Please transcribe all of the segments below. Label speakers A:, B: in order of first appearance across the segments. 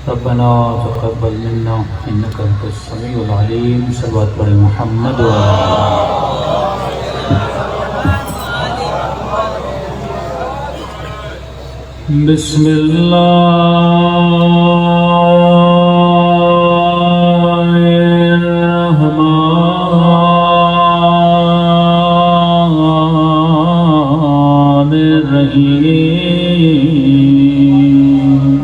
A: ربنا تقبل منا انك انت السميع العليم صلوات پر محمد بسم الله الرحمن الرحيم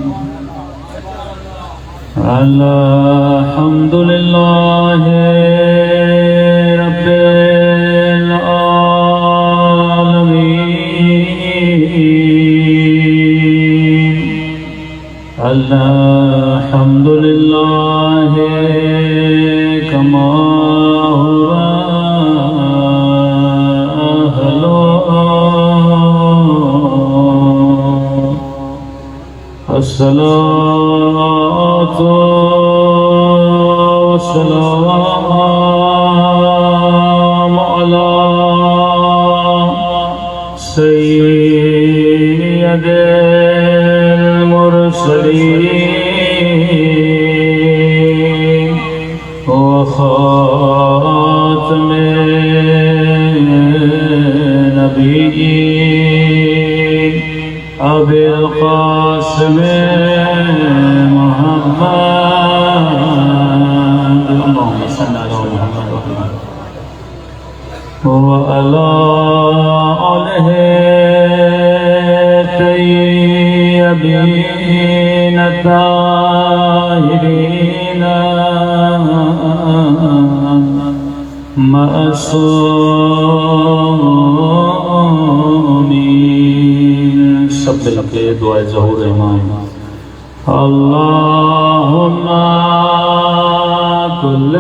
A: الحمد لله رب العالمين الحمد لله كما هو أهله الصلاة والسلام على سيد المرسلين وخاتم النبيين أبي القاسم محمد اللهم صل على محمد وعلى آله الطيبين الطاهرين معصومين سب مل کے دعائے ظہور امام اللهم كل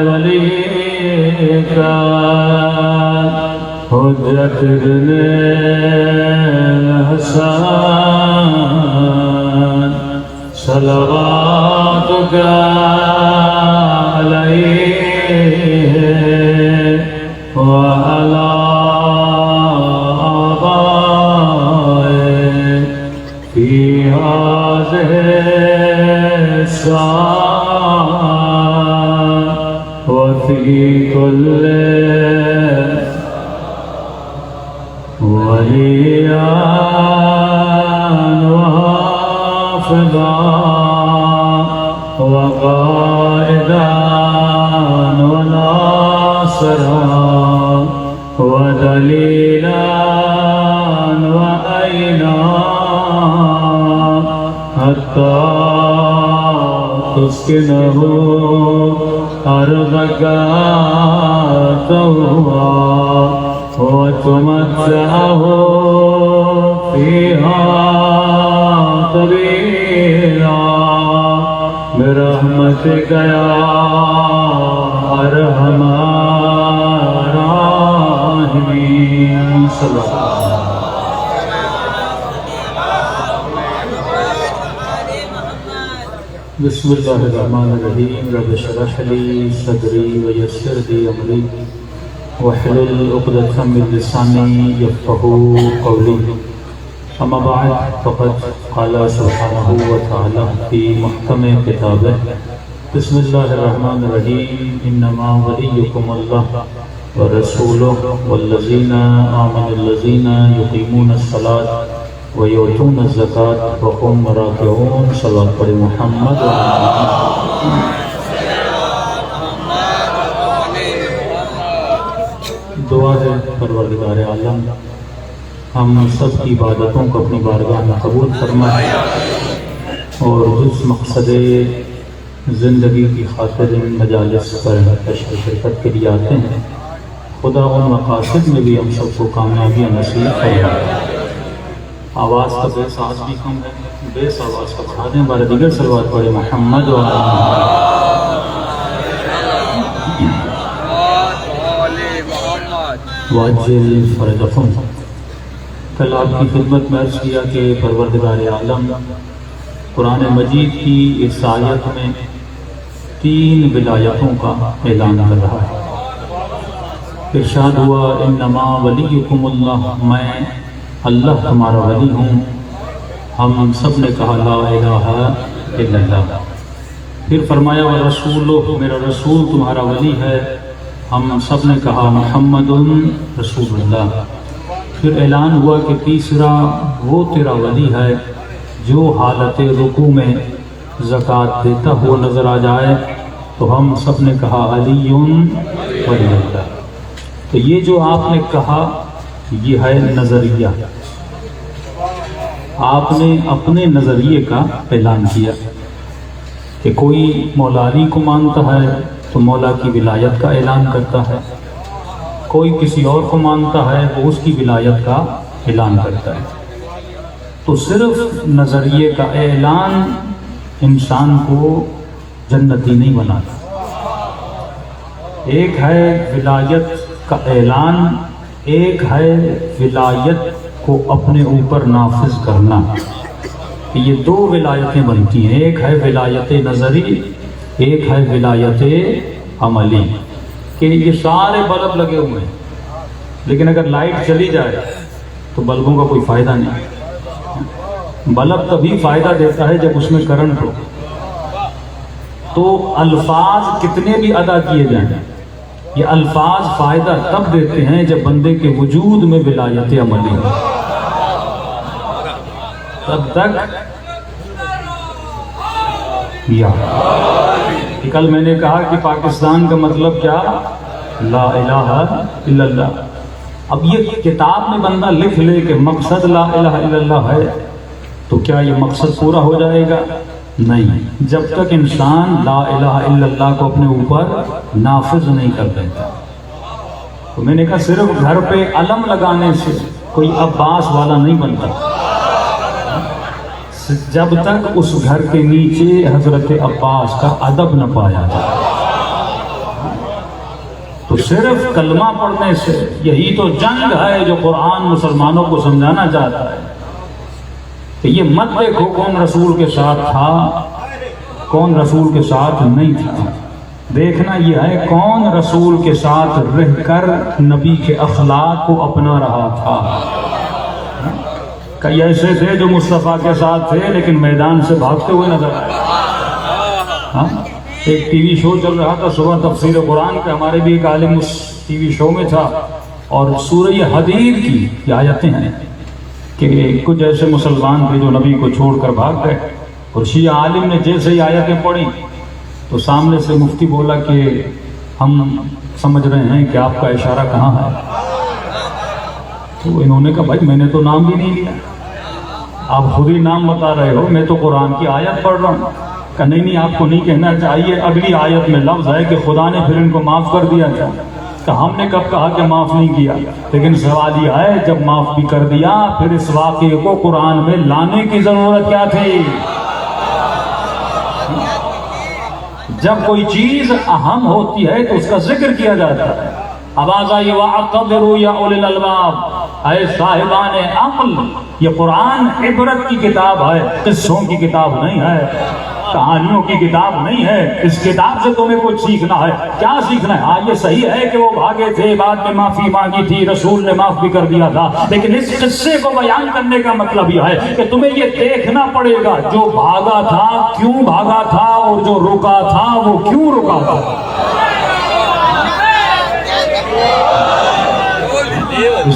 A: وليك حجة ابن الحسن صلواتك عليه وعلى في هذه الساعة وفي كل وليا وحافظا وقائدا وناصرا ودليلا وأينا حتى تسكنه أرضك طوعا وتمتعه فيها طويلا برحمتك يا أرحم الراحمين صلى الله عليه وسلم بسم اللہ الرحمن الرحیم رب اشرح لی صدری ویسر لی امری واحلل عقدۃ من لسانی یفقهوا قولی اما بعد فقد قال سبحانہ وتعالی فی محکم کتابہ بسم اللہ الرحمن الرحیم انما ولیکم اللہ ورسولہ والذین آمنوا الذین یقیمون الصلاۃ وَيُؤْتُونَ الزَّكَاةَ وَهُمْ رَاكِعُونَ صلوات پر محمد دعا ہے پروردگار عالم ہم سب کی عبادتوں کو اپنی بارگاہ میں قبول فرمائے اور جس مقصد زندگی کی خاطر ان مجالس پر شرکت کے لیے آتے ہیں خدا ان مقاصد میں بھی ہم سب کو کامیابیاں نصیب فرمائے آواز کا بیس آواز بھی کم ہے بیس آواز کا بڑھا دیں ہمارے دیگر صلوات پڑھے محمد و واجل فرجکم کل آپ کی خدمت میں عرض کیا کہ پروردگار عالم قرآن مجید کی اس آیت میں 3 ولایتوں کا اعلان کر رہا ہے ارشاد ہوا انما ولیکم اللہ میں اللہ تمہارا ولی ہوں ہم سب نے کہا لا الہ الا اللہ۔ پھر فرمایا ورسولہ، میرا رسول تمہارا ولی ہے۔ ہم سب نے کہا محمد رسول اللہ۔ پھر اعلان ہوا کہ تیسرا وہ تیرا ولی ہے جو حالت رکوع میں زکوٰۃ دیتا ہوا نظر آ جائے، تو ہم سب نے کہا علی ولی اللہ۔ تو یہ جو آپ نے کہا یہ ہے نظریہ، آپ نے اپنے نظریے کا اعلان کیا کہ کوئی مولا علی کو مانتا ہے تو مولا کی ولایت کا اعلان کرتا ہے، کوئی کسی اور کو مانتا ہے وہ اس کی ولایت کا اعلان کرتا ہے۔ تو صرف نظریے کا اعلان انسان کو جنتی نہیں بناتا۔ ایک ہے ولایت کا اعلان، ایک ہے ولایت کو اپنے اوپر نافذ کرنا۔ یہ دو ولایتیں بنتی ہیں، ایک ہے ولایت نظری، ایک ہے ولایت عملی۔ کہ یہ سارے بلب لگے ہوئے ہیں لیکن اگر لائٹ چلی جائے تو بلبوں کا کوئی فائدہ نہیں۔ بلب تبھی فائدہ دیتا ہے جب اس میں کرنٹ ہو۔ تو الفاظ کتنے بھی ادا کیے جائیں، یہ الفاظ فائدہ تب دیتے ہیں جب بندے کے وجود میں ولایت عملی ہو، تب تک یا کل میں نے کہا کہ پاکستان کا مطلب کیا؟ لا الہ الا اللہ۔ اب یہ کتاب میں بندہ لکھ لے کہ مقصد لا الہ الا اللہ ہے تو کیا یہ مقصد پورا ہو جائے گا؟ نہیں، جب تک انسان لا الہ الا اللہ کو اپنے اوپر نافذ نہیں کر دیتا۔ تو میں نے کہا صرف گھر پہ علم لگانے سے کوئی عباس والا نہیں بنتا، جب تک اس گھر کے نیچے حضرت عباس کا ادب نہ پایا جائے۔ تو صرف کلمہ پڑھنے سے، یہی تو جنگ ہے جو قرآن مسلمانوں کو سمجھانا چاہتا ہے کہ یہ مت دیکھو کون رسول کے ساتھ تھا کون رسول کے ساتھ نہیں تھا، دیکھنا یہ ہے کون رسول کے ساتھ رہ کر نبی کے اخلاق کو اپنا رہا تھا۔ کئی ایسے تھے جو مصطفیٰ کے ساتھ تھے لیکن میدان سے بھاگتے ہوئے نظر آئے۔ ایک ٹی وی شو چل رہا تھا صبح تفسیر قرآن کا، ہمارے بھی ایک عالم اس ٹی وی شو میں تھا، اور سورہ حدید کی یہ آیتیں ہیں کہ کچھ ایسے مسلمان تھے جو نبی کو چھوڑ کر بھاگ گئے، اور شیعہ عالم نے جیسے ہی آیتیں پڑھی تو سامنے سے مفتی بولا کہ ہم سمجھ رہے ہیں کہ آپ کا اشارہ کہاں ہے۔ تو انہوں نے کہا بھائی میں نے تو نام بھی نہیں لیا، آپ خود ہی نام بتا رہے ہو، میں تو قرآن کی آیت پڑھ رہا ہوں۔ کہ نہیں آپ کو نہیں کہنا چاہیے، اگلی آیت میں لفظ ہے کہ خدا نے پھر ان کو معاف کر دیا تھا۔ کہ ہم نے کب کہا کہ معاف نہیں کیا، لیکن سوال یہ ہے جب معاف بھی کر دیا پھر اس واقعے کو قرآن میں لانے کی ضرورت کیا تھی؟ جب کوئی چیز اہم ہوتی ہے تو اس کا ذکر کیا جاتا ہے۔ آواز آئی وَاعْتَبِرُوا يَا أُولِي الْأَلْبَابِ، اے صاحبان عقل، یہ قرآن عبرت کی کتاب ہے، قصوں کی کتاب نہیں ہے، کہانیوں کی کتاب نہیں ہے۔ اس کتاب سے تمہیں کچھ سیکھنا ہے۔ کیا سیکھنا ہے؟ ہاں یہ صحیح ہے کہ وہ بھاگے تھے، بعد میں معافی مانگی تھی، رسول نے معاف بھی کر دیا تھا، لیکن اس قصے کو بیان کرنے کا مطلب یہ ہے کہ تمہیں یہ دیکھنا پڑے گا جو بھاگا تھا کیوں بھاگا تھا، اور جو رکا تھا وہ کیوں رکا تھا۔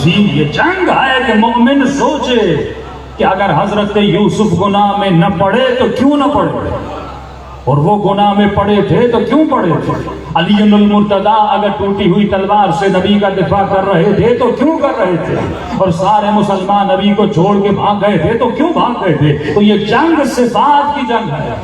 A: یہ جنگ ہے کہ مومن سوچے کہ اگر حضرت یوسف گناہ میں نہ پڑے تو کیوں نہ پڑے، اور وہ گناہ میں پڑے تھے تو کیوں پڑے تھے۔ علی المرتضی اگر ٹوٹی ہوئی تلوار سے نبی کا دفاع کر رہے تھے تو کیوں کر رہے تھے، اور سارے مسلمان نبی کو چھوڑ کے بھاگ گئے تھے تو کیوں بھاگ گئے تھے۔ تو یہ جنگ صفات کی جنگ ہے۔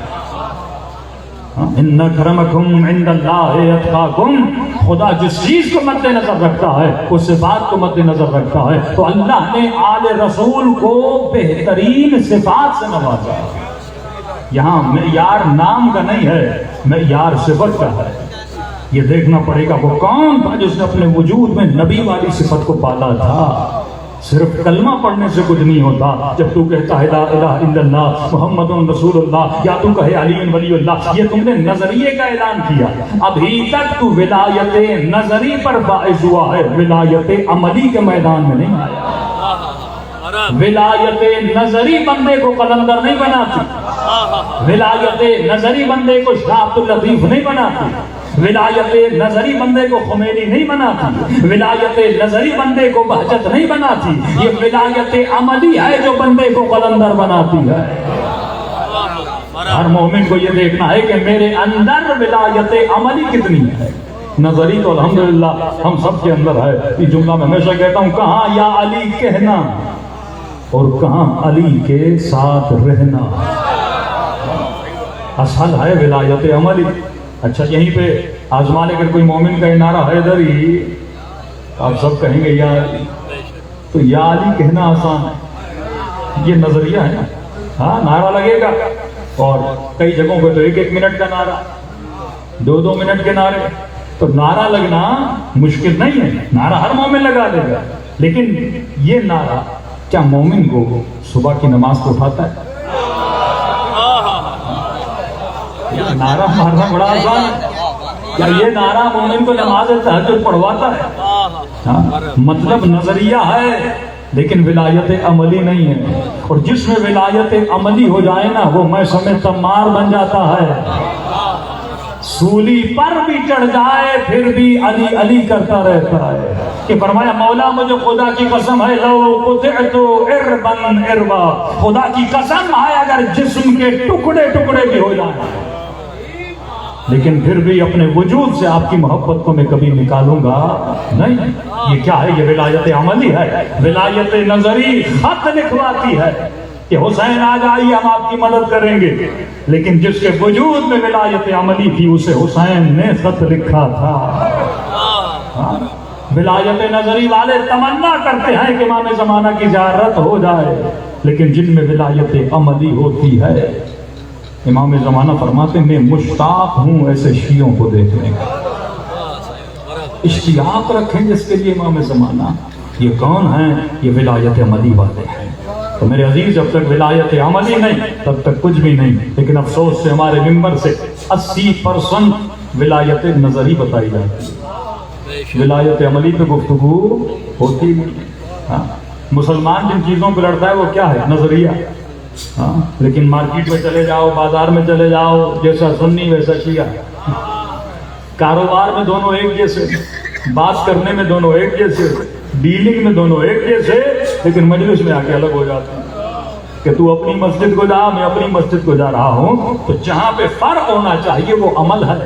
A: ان اکرمکم عند اللہ اتقاکم، خدا جس چیز کو مد نظر رکھتا ہے اس صفات کو مد نظر رکھتا ہے۔ تو اللہ نے آل رسول کو بہترین صفات سے نوازا۔ یہاں معیار نام کا نہیں ہے، معیار صفت کا ہے۔ یہ دیکھنا پڑے گا وہ کون تھا جس نے اپنے وجود میں نبی والی صفت کو پالا تھا۔ صرف کلمہ پڑھنے سے کچھ نہیں ہوتا۔ جب تو کہتا ہے لا الہ الا اللہ محمد رسول اللہ، یا تو کہے علی ولی اللہ، یہ تم نے نظریے کا اعلان کیا، ابھی تک تو ولایت نظری پر فائز ہوا ہے، ولایت عملی کے میدان میں نہیں آیا۔ ولایت نظری بندے کو قلندر نہیں بناتی، ولایت نظری بندے کو شاہ عبد اللطیف نہیں بناتی، ولایت نظری بندے کو خمینی نہیں بناتی، ولایت نظری بندے کو بہجت نہیں بناتی، یہ ولایت عملی ہے جو بندے کو قلندر بناتی ہے۔ ہر مومن کو یہ دیکھنا ہے کہ میرے اندر ولایت عملی کتنی ہے۔ نظری تو الحمدللہ ہم سب کے اندر ہے۔ یہ جملہ میں ہمیشہ کہتا ہوں، کہاں یا علی کہنا اور کہاں علی کے ساتھ رہنا، اصل ہے ولایت عملی۔ اچھا، یہیں پہ آزما لے کر کوئی مومن کا نعرہ حیدری، آپ سب کہیں گے یا علی، تو یا علی کہنا آسان ہے، یہ نظریہ ہے نا۔ ہاں، نعرہ لگے گا، اور کئی جگہوں پہ تو 1 منٹ کا نعرہ، 2 منٹ کے نعرے، تو نعرہ لگنا مشکل نہیں ہے، نعرہ ہر مومن لگا دے گا، لیکن یہ نعرہ کیا مومن کو صبح کی نماز کو اٹھاتا ہے؟ نعرہ مارنا بڑا آسان ہے، کیا یہ نعرہ مومن کو نماز تہجد پڑھواتا ہے؟ مطلب نظریہ ہے لیکن ولایت عملی نہیں ہے، اور جس میں ولایت عملی ہو جائے نا، وہ میں سمجھ تمار بن جاتا ہے، سولی پر بھی چڑھ جائے پھر بھی علی علی کرتا رہتا ہے۔ کہ فرمایا مولا مجھے خدا کی قسم ہے، لو قطعت اربن اربا، خدا کی قسم ہے اگر جسم کے ٹکڑے ٹکڑے بھی ہو جائیں، لیکن پھر بھی اپنے وجود سے آپ کی محبت کو میں کبھی نکالوں گا نہیں۔ یہ کیا ہے؟ یہ ولایت عملی ہے۔ ولایت نظری خط لکھواتی ہے کہ حسین آ جائیے ہم آپ کی مدد کریں گے، لیکن جس کے وجود میں ولایت عملی تھی اسے حسین نے خط لکھا تھا۔ ولایت نظری والے تمنا کرتے ہیں کہ امام زمانہ کی زیارت ہو جائے، لیکن جن میں ولایت عملی ہوتی ہے، امام زمانہ فرماتے ہیں میں مشتاق ہوں ایسے شیعوں کو دیکھنے کا۔ اشتیاق رکھیں جس کے لیے امام زمانہ، یہ کون ہیں؟ یہ ولایت عملی والے ہیں۔ تو میرے عزیز، جب تک ولایت عملی نہیں تب تک کچھ بھی نہیں، لیکن افسوس سے ہمارے ممبر سے 80% ولایت نظری بتائی جاتی ہے، ولایت عملی پہ گفتگو ہوتی نہیں۔ مسلمان جن چیزوں پہ لڑتا ہے وہ کیا ہے؟ نظریہ۔ لیکن مارکیٹ میں چلے جاؤ، بازار میں چلے جاؤ، جیسا سنی ویسا شیعہ، کاروبار میں دونوں ایک جیسے، بات کرنے میں دونوں ایک جیسے، ڈیلنگ میں دونوں ایک جیسے، لیکن مجلس میں آ کے الگ ہو جاتے ہیں کہ تو اپنی مسجد کو جا، میں اپنی مسجد کو جا رہا ہوں۔ تو جہاں پہ فرق ہونا چاہیے وہ عمل ہے،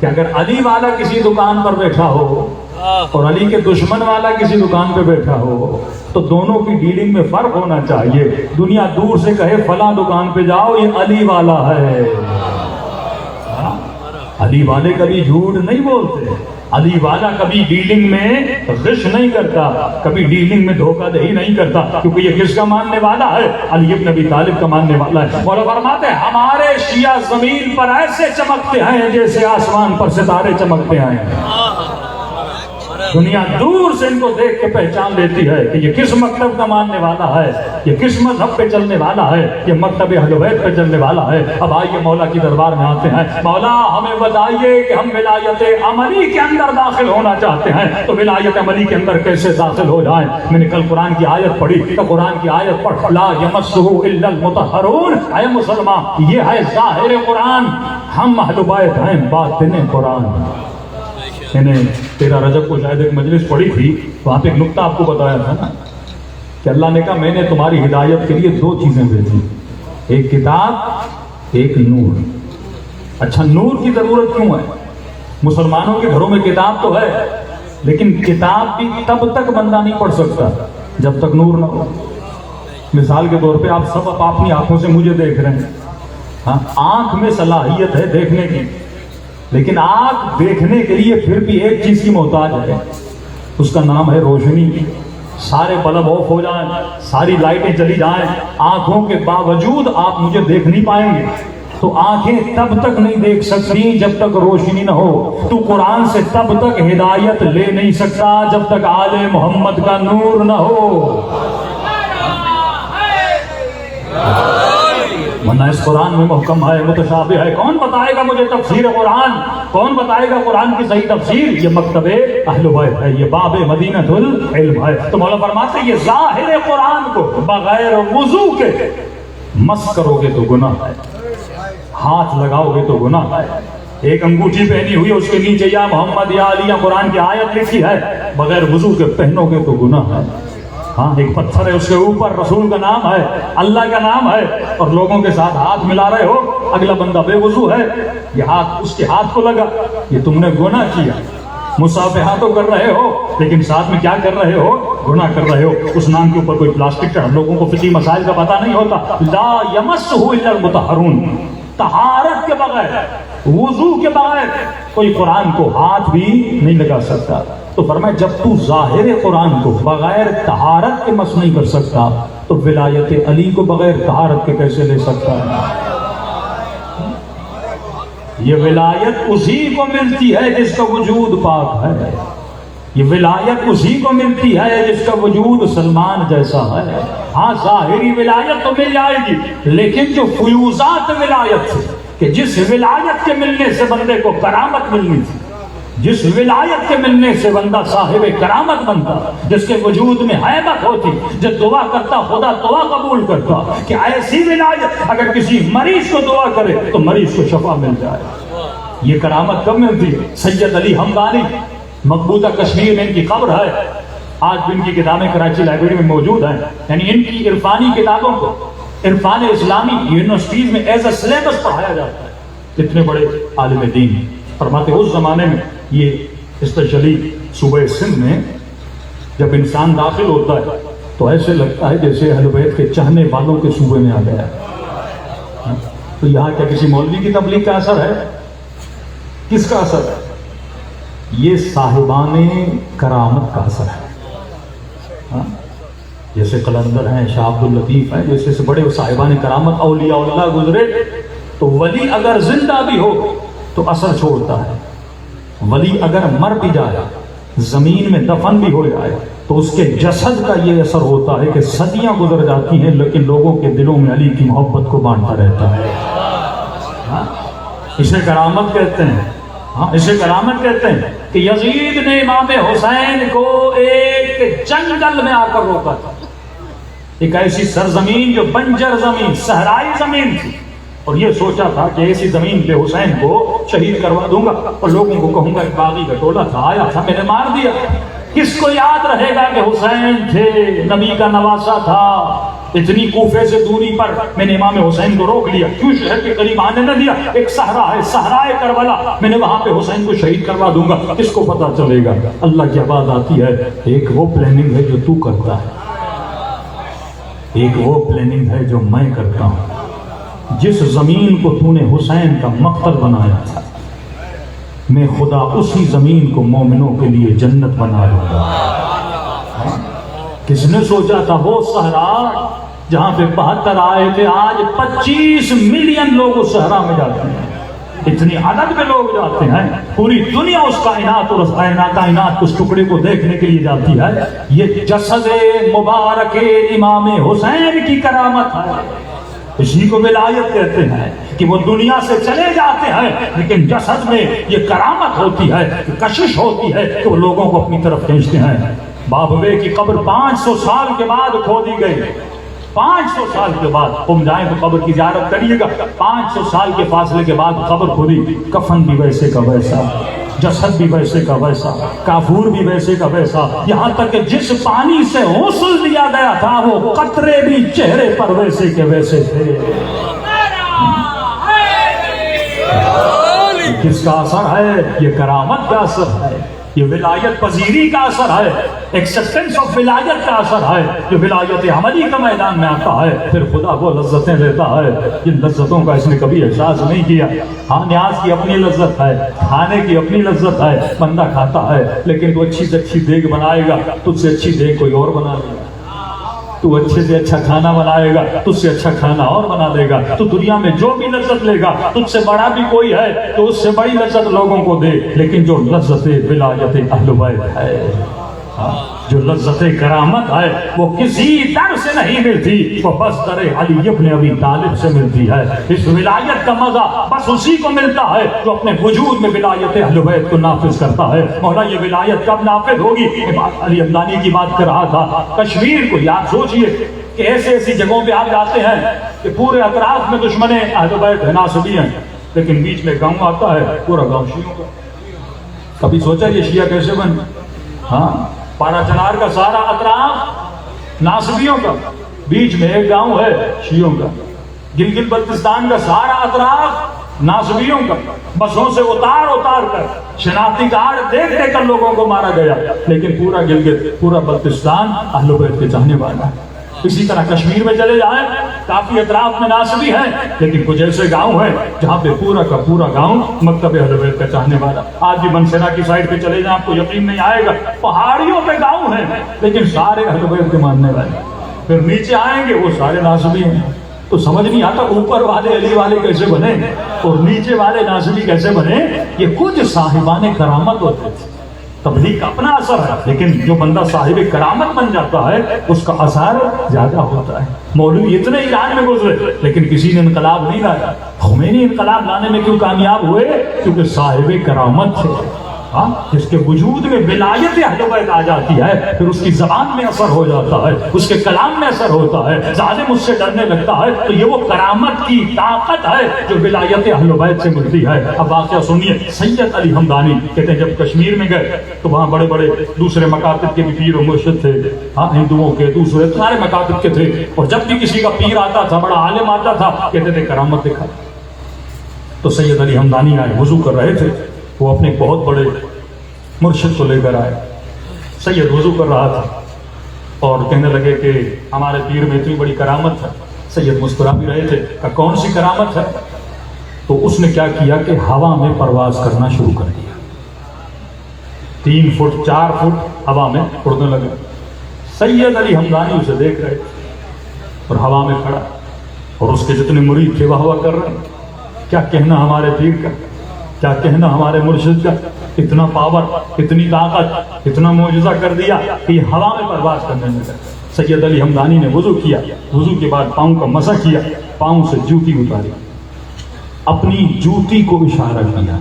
A: کہ اگر علی والا کسی دکان پر بیٹھا ہو اور علی کے دشمن والا کسی دکان پہ بیٹھا ہو تو دونوں کی ڈیلنگ میں فرق ہونا چاہیے۔ دنیا دور سے کہے فلاں دکان پہ جاؤ یہ علی والا ہے، علی والے کبھی جھوٹ نہیں بولتے، علی والا کبھی ڈیلنگ میں غش نہیں کرتا، کبھی ڈیلنگ میں دھوکہ دہی نہیں کرتا، کیونکہ یہ کس کا ماننے والا ہے؟ علی ابن ابی طالب کا ماننے والا ہے۔ اور فرماتے ہیں ہمارے شیعہ زمین پر ایسے چمکتے ہیں جیسے آسمان پر ستارے چمکتے ہیں۔ دنیا دور سے ان کو دیکھ کے پہچان لیتی ہے کہ یہ کس مکتب کا ماننے والا ہے، یہ کس مذہب پہ چلنے والا ہے، یہ مکتب اہل بیت پہ چلنے والا ہے۔ اب آئیے مولا کی دربار میں آتے ہیں۔ مولا ہمیں بتائیے کہ ہم ولایت عملی کے اندر داخل ہونا چاہتے ہیں، تو ولایت عملی کے اندر کیسے داخل ہو جائیں؟ میں نے کل قرآن کی آیت پڑھی، تو قرآن کی آیت پڑھ، لا یمسہ الا المطہرون۔ اے مسلمان، یہ ہے ظاہر قرآن، ہم اہل بیت ہیں باطن قرآن۔ میں نے 13 رجب کو شاید ایک مجلس پڑھی تھی، وہاں پہ ایک نکتہ آپ کو بتایا تھا نا کہ اللہ نے کہا میں نے تمہاری ہدایت کے لیے 2 چیزیں بھیجی، ایک کتاب ایک نور۔ اچھا، نور کی ضرورت کیوں ہے؟ مسلمانوں کے گھروں میں کتاب تو ہے، لیکن کتاب بھی تب تک بندہ نہیں پڑھ سکتا جب تک نور نہ ہو۔ مثال کے طور پہ آپ سب اپنی آنکھوں سے مجھے دیکھ رہے ہیں، ہاں، آنکھ میں صلاحیت ہے دیکھنے کی، لیکن آنکھ دیکھنے کے لیے پھر بھی ایک چیز کی محتاج ہے، اس کا نام ہے روشنی۔ سارے بلب آف ہو جائیں، ساری لائٹیں چلی جائیں، آنکھوں کے باوجود آپ مجھے دیکھ نہیں پائیں گے۔ تو آنکھیں تب تک نہیں دیکھ سکتی جب تک روشنی نہ ہو۔ تو قرآن سے تب تک ہدایت لے نہیں سکتا جب تک آل محمد کا نور نہ ہو۔ ورنہ اس قرآن میں محکم ہے، متشابہ ہے، کون بتائے گا مجھے تفسیر قرآن؟ کون بتائے گا قرآن کی صحیح تفسیر؟ یہ مکتب اہل بیت ہے، یہ باب مدینۃ العلم ہے۔ تو مولا فرماتے ہیں یہ ظاہر قرآن کو بغیر وضو کے مس کرو گے تو گناہ ہے، ہاتھ لگاؤ گے تو گناہ ہے۔ ایک انگوٹھی پہنی ہوئی اس کے نیچے یا محمد یا علی یا قرآن کی آیت لکھی ہے، بغیر وضو کے پہنو گے تو گناہ ہے۔ ہاں ایک پتھر ہے، اس کے اوپر رسول کا نام ہے، اللہ کا نام ہے، اور لوگوں کے ساتھ ہاتھ ملا رہے ہو، اگلا بندہ بے وضو ہے، یہ ہاتھ اس کے ہاتھ کو لگا، یہ تم نے گناہ کیا۔ مصافحہ تو کر رہے ہو لیکن ساتھ میں کیا کر رہے ہو؟ گناہ کر رہے ہو۔ اس نام کے اوپر کوئی پلاسٹک کا، لوگوں کو فقہی مسائل کا پتہ نہیں ہوتا۔ لا یمسہ الا المطہرون، طہارت کے بغیر، وضو کے بغیر کوئی قرآن کو ہاتھ بھی نہیں لگا سکتا۔ تو فرمایا جب تو ظاہر قرآن کو بغیر طہارت کے مس نہیں کر سکتا تو ولایت علی کو بغیر طہارت کے کیسے لے سکتا ہے؟ یہ ولایت اسی کو ملتی ہے جس کا وجود پاک ہے، یہ ولایت اسی کو ملتی ہے جس کا وجود سلمان جیسا ہے۔ ہاں ظاہری ولایت تو مل جائے گی، لیکن جو فیوزات ولایت سے، کہ جس ولایت کے ملنے سے بندے کو کرامت ملنی تھی، جس ولایت کے ملنے سے بندہ صاحب کرامت بنتا، جس کے وجود میں ہیبت ہوتی، جو دعا کرتا خدا دعا قبول کرتا، کہ ایسی ولایت اگر کسی مریض کو دعا کرے تو مریض کو شفا مل جائے۔ یہ کرامت کب ملتی؟ سید علی ہمدانی، مقبوضہ کشمیر میں ان کی قبر ہے، آج بھی ان کی کتابیں کراچی لائبریری میں موجود ہیں۔ یعنی ان کی عرفانی کتابوں کو عرفان اسلامی یونیورسٹیز میں ایز اے سلیبس پڑھایا جاتا ہے۔ کتنے بڑے عالم دین ہیں۔ فرماتے اس زمانے میں یہ اسپیشلی صوبہ سندھ میں جب انسان داخل ہوتا ہے تو ایسے لگتا ہے جیسے اہل بیت کے چاہنے والوں کے صوبے میں آ گیا ہے۔ تو یہاں کیا کسی مولوی کی تبلیغ کا اثر ہے؟ کس کا اثر ہے؟ یہ صاحبان کرامت کا اثر ہے۔ جیسے قلندر ہیں، شاہ عبد اللطیف ہیں، جیسے بڑے صاحبان کرامت اولیاء اللہ گزرے، تو ولی اگر زندہ بھی ہو تو اثر چھوڑتا ہے، ولی اگر مر بھی جائے، زمین میں دفن بھی ہو جائے، تو اس کے جسد کا یہ اثر ہوتا ہے کہ صدیاں گزر جاتی ہیں لیکن لوگوں کے دلوں میں علی کی محبت کو بانٹتا رہتا ہے۔ اسے کرامت کہتے ہیں۔ ہاں اسے کرامت کہتے ہیں کہ یزید نے امام حسین کو ایک جنگل میں آ کر روکا تھا، ایک ایسی سرزمین جو بنجر زمین، صحرائی زمین تھی، اور یہ سوچا تھا کہ ایسی زمین پہ حسین کو شہید کروا دوں گا اور لوگوں کو کہوں گا کہ باغی کا ٹولہ تھا، آیا تھا، میں نے مار دیا۔ کس کو یاد رہے گا کہ حسین تھے، نبی کا نواسا تھا، اتنی کوفے سے دوری پر میں نے امام حسین کو روک لیا، کیوں شہر کے قریب آنے نہ دیا؟ ایک صحرا ہے، صحرائے کربلا، میں نے وہاں پہ حسین کو شہید کروا دوں گا، کس کو پتا چلے گا؟ اللہ کی بات آتی ہے، ایک وہ پلاننگ ہے جو تو کرتا ہے، ایک وہ پلاننگ ہے جو میں کرتا ہوں۔ جس زمین کو تو نے حسین کا مقتل بنایا تھا، میں خدا اسی زمین کو مومنوں کے لیے جنت بنا دوں گا۔ کس نے سوچا تھا وہ صحرا جہاں پہ 72 آئے تھے، آج 25 ملین لوگ اس صحرا میں جاتے ہیں، اتنی عدد میں لوگ جاتے ہیں، پوری دنیا اس کائنات اور کائنات اس ٹکڑے کو دیکھنے کے لیے جاتی ہے۔ یہ جسد مبارک امام حسین کی کرامت ہے، اسی کو ولایت کہتے ہیں کہ وہ دنیا سے چلے جاتے ہیں لیکن جسد میں یہ کرامت ہوتی ہے، کشش ہوتی ہے کہ وہ لوگوں کو اپنی طرف کھینچتے ہیں۔ بابوے کی قبر 500 سال کے بعد کھودی گئی، 500 سال کے بعد، تم جائیں تو قبر کی زیارت کریے گا، 500 سال کے فاصلے کے بعد قبر کھودی، کفن بھی ویسے کا ویسا، جسد بھی ویسے کا ویسا، کافور بھی ویسے کا ویسا، یہاں تک کہ جس پانی سے غسل دیا گیا تھا وہ قطرے بھی چہرے پر ویسے کے ویسے تھے۔ کس کا اثر ہے؟ یہ کرامت کا اثر ہے، یہ ولایت پذیری کا اثر ہے، ایکسپٹنس آف ولایت کا اثر ہے، جو ولایت عملی کا میدان میں آتا ہے پھر خدا وہ لذتیں لیتا ہے جن لذتوں کا اس نے کبھی احساس نہیں کیا۔ ہاں نیاز کی اپنی لذت ہے، کھانے کی اپنی لذت ہے، بندہ کھاتا ہے لیکن تو اچھی سے اچھی دیگ بنائے گا، تجھ سے اچھی دیگ کوئی اور بنا لے گا، تو اچھے سے اچھا کھانا بنائے گا، تجھ سے اچھا کھانا اور بنا لے گا، تو دنیا میں جو بھی لذت لے گا تجھ سے بڑا بھی کوئی ہے تو اس سے بڑی لذت لوگوں کو دے، لیکن جو لذت ولایت اہل بیت ہے
B: جو لذت کرامت ہے وہ کسی در سے نہیں ملتی، وہ بس در علی ابن ابی طالب سے ملتی ہے۔ اس ولایت کا مزہ بس اسی کو ملتا ہے جو اپنے وجود میں ولایت اہل بیت کو نافذ کرتا ہے۔ مولا یہ ولایت کب نافذ ہوگی؟ علی حمدانی کی بات کر رہا تھا، کشمیر کو یاد سوچئے کہ ایسی جگہوں پہ آپ جاتے ہیں کہ پورے اطراف میں دشمن اہل بیت ناصبی ہیں، لیکن بیچ میں گاؤں آتا ہے، پورا گاؤں شیعوں کا۔ کبھی سوچا یہ شیعہ کیسے بن؟ ہاں، پارا چنار کا سارا اطراف ناصبیوں کا، بیچ میں ایک گاؤں ہے شیعوں کا۔ گلگت بلتستان کا سارا اطراف ناصبیوں کا، بسوں سے اتار کر شناختی کارڈ دیکھ کر لوگوں کو مارا گیا، لیکن پورا گلگت، پورا بلتستان اہل بیت کے چاہنے والا ہے۔ اسی طرح کشمیر میں چلے جائیں، کافی اطراف میں ناصبی ہیں، لیکن کچھ ایسے گاؤں ہیں جہاں پہ پورا کا پورا گاؤں مکتب اہل بیت کا چاہنے والا۔ آج بھی منسیرا کی سائڈ پہ چلے جائیں، آپ کو یقین نہیں آئے گا، پہاڑیوں پہ گاؤں ہیں لیکن سارے اہل بیت کے ماننے والے۔ پھر نیچے آئیں گے وہ سارے ناصبی ہیں، تو سمجھ نہیں آتا اوپر والے علی والے کیسے بنے اور نیچے والے ناصبی کیسے بنے۔ یہ کچھ صاحبان کرامت ہوتے تھے۔ تبلیغ کا اپنا اثر ہے، لیکن جو بندہ صاحب کرامت بن جاتا ہے اس کا اثر زیادہ ہوتا ہے۔ مولوی اتنے ایران میں گزرے لیکن کسی نے انقلاب نہیں لایا۔ خمینی انقلاب لانے میں کیوں کامیاب ہوئے؟ کیونکہ صاحب کرامت تھے، جس کے وجود میں ولایت اہل بیت آ جاتی ہے، پھر اس کی زبان میں اثر ہو جاتا ہے، اس کے کلام میں اثر ہوتا ہے، ظالم اس سے ڈرنے لگتا ہے۔ تو یہ وہ کرامت کی طاقت ہے جو ولایت اہل بیت سے ملتی ہے۔ اب واقعہ سنیے، سید علی حمدانی کہتے ہیں جب کشمیر میں گئے تو وہاں بڑے بڑے دوسرے مکاتب کے بھی پیر و مرشد تھے، ہندوؤں کے دوسرے سارے مکاتب کے تھے، اور جب بھی کسی کا پیر آتا تھا، بڑا عالم آتا تھا، کہتے تھے کرامت دکھا۔ تو سید علی حمدانی آئے، وضو کر رہے تھے، وہ اپنے بہت بڑے مرشد کو لے کر آئے۔ سید وضو کر رہا تھا اور کہنے لگے کہ ہمارے پیر میں اتنی بڑی کرامت ہے۔ سید مسکرا بھی رہے تھے، کہ کون سی کرامت ہے؟ تو اس نے کیا کیا کہ ہوا میں پرواز کرنا شروع کر دیا، 3 فٹ 4 فٹ ہوا میں اڑنے لگے۔ سید علی حمدانی اسے دیکھ رہے اور ہوا میں کھڑا، اور اس کے جتنے مرید تھے وہ ہوا کر رہے ہیں۔ کیا کہنا ہمارے پیر کا، کیا کہنا ہمارے مرشد کا، اتنا پاور، اتنی طاقت، اتنا معجزہ کر دیا کہ یہ ہوا میں پرواز کرنے لگا۔ سید علی حمدانی نے وضو کیا، وضو کے بعد پاؤں کا مسح کیا، پاؤں سے جوتی اتاری، اپنی جوتی کو اشارہ کیا۔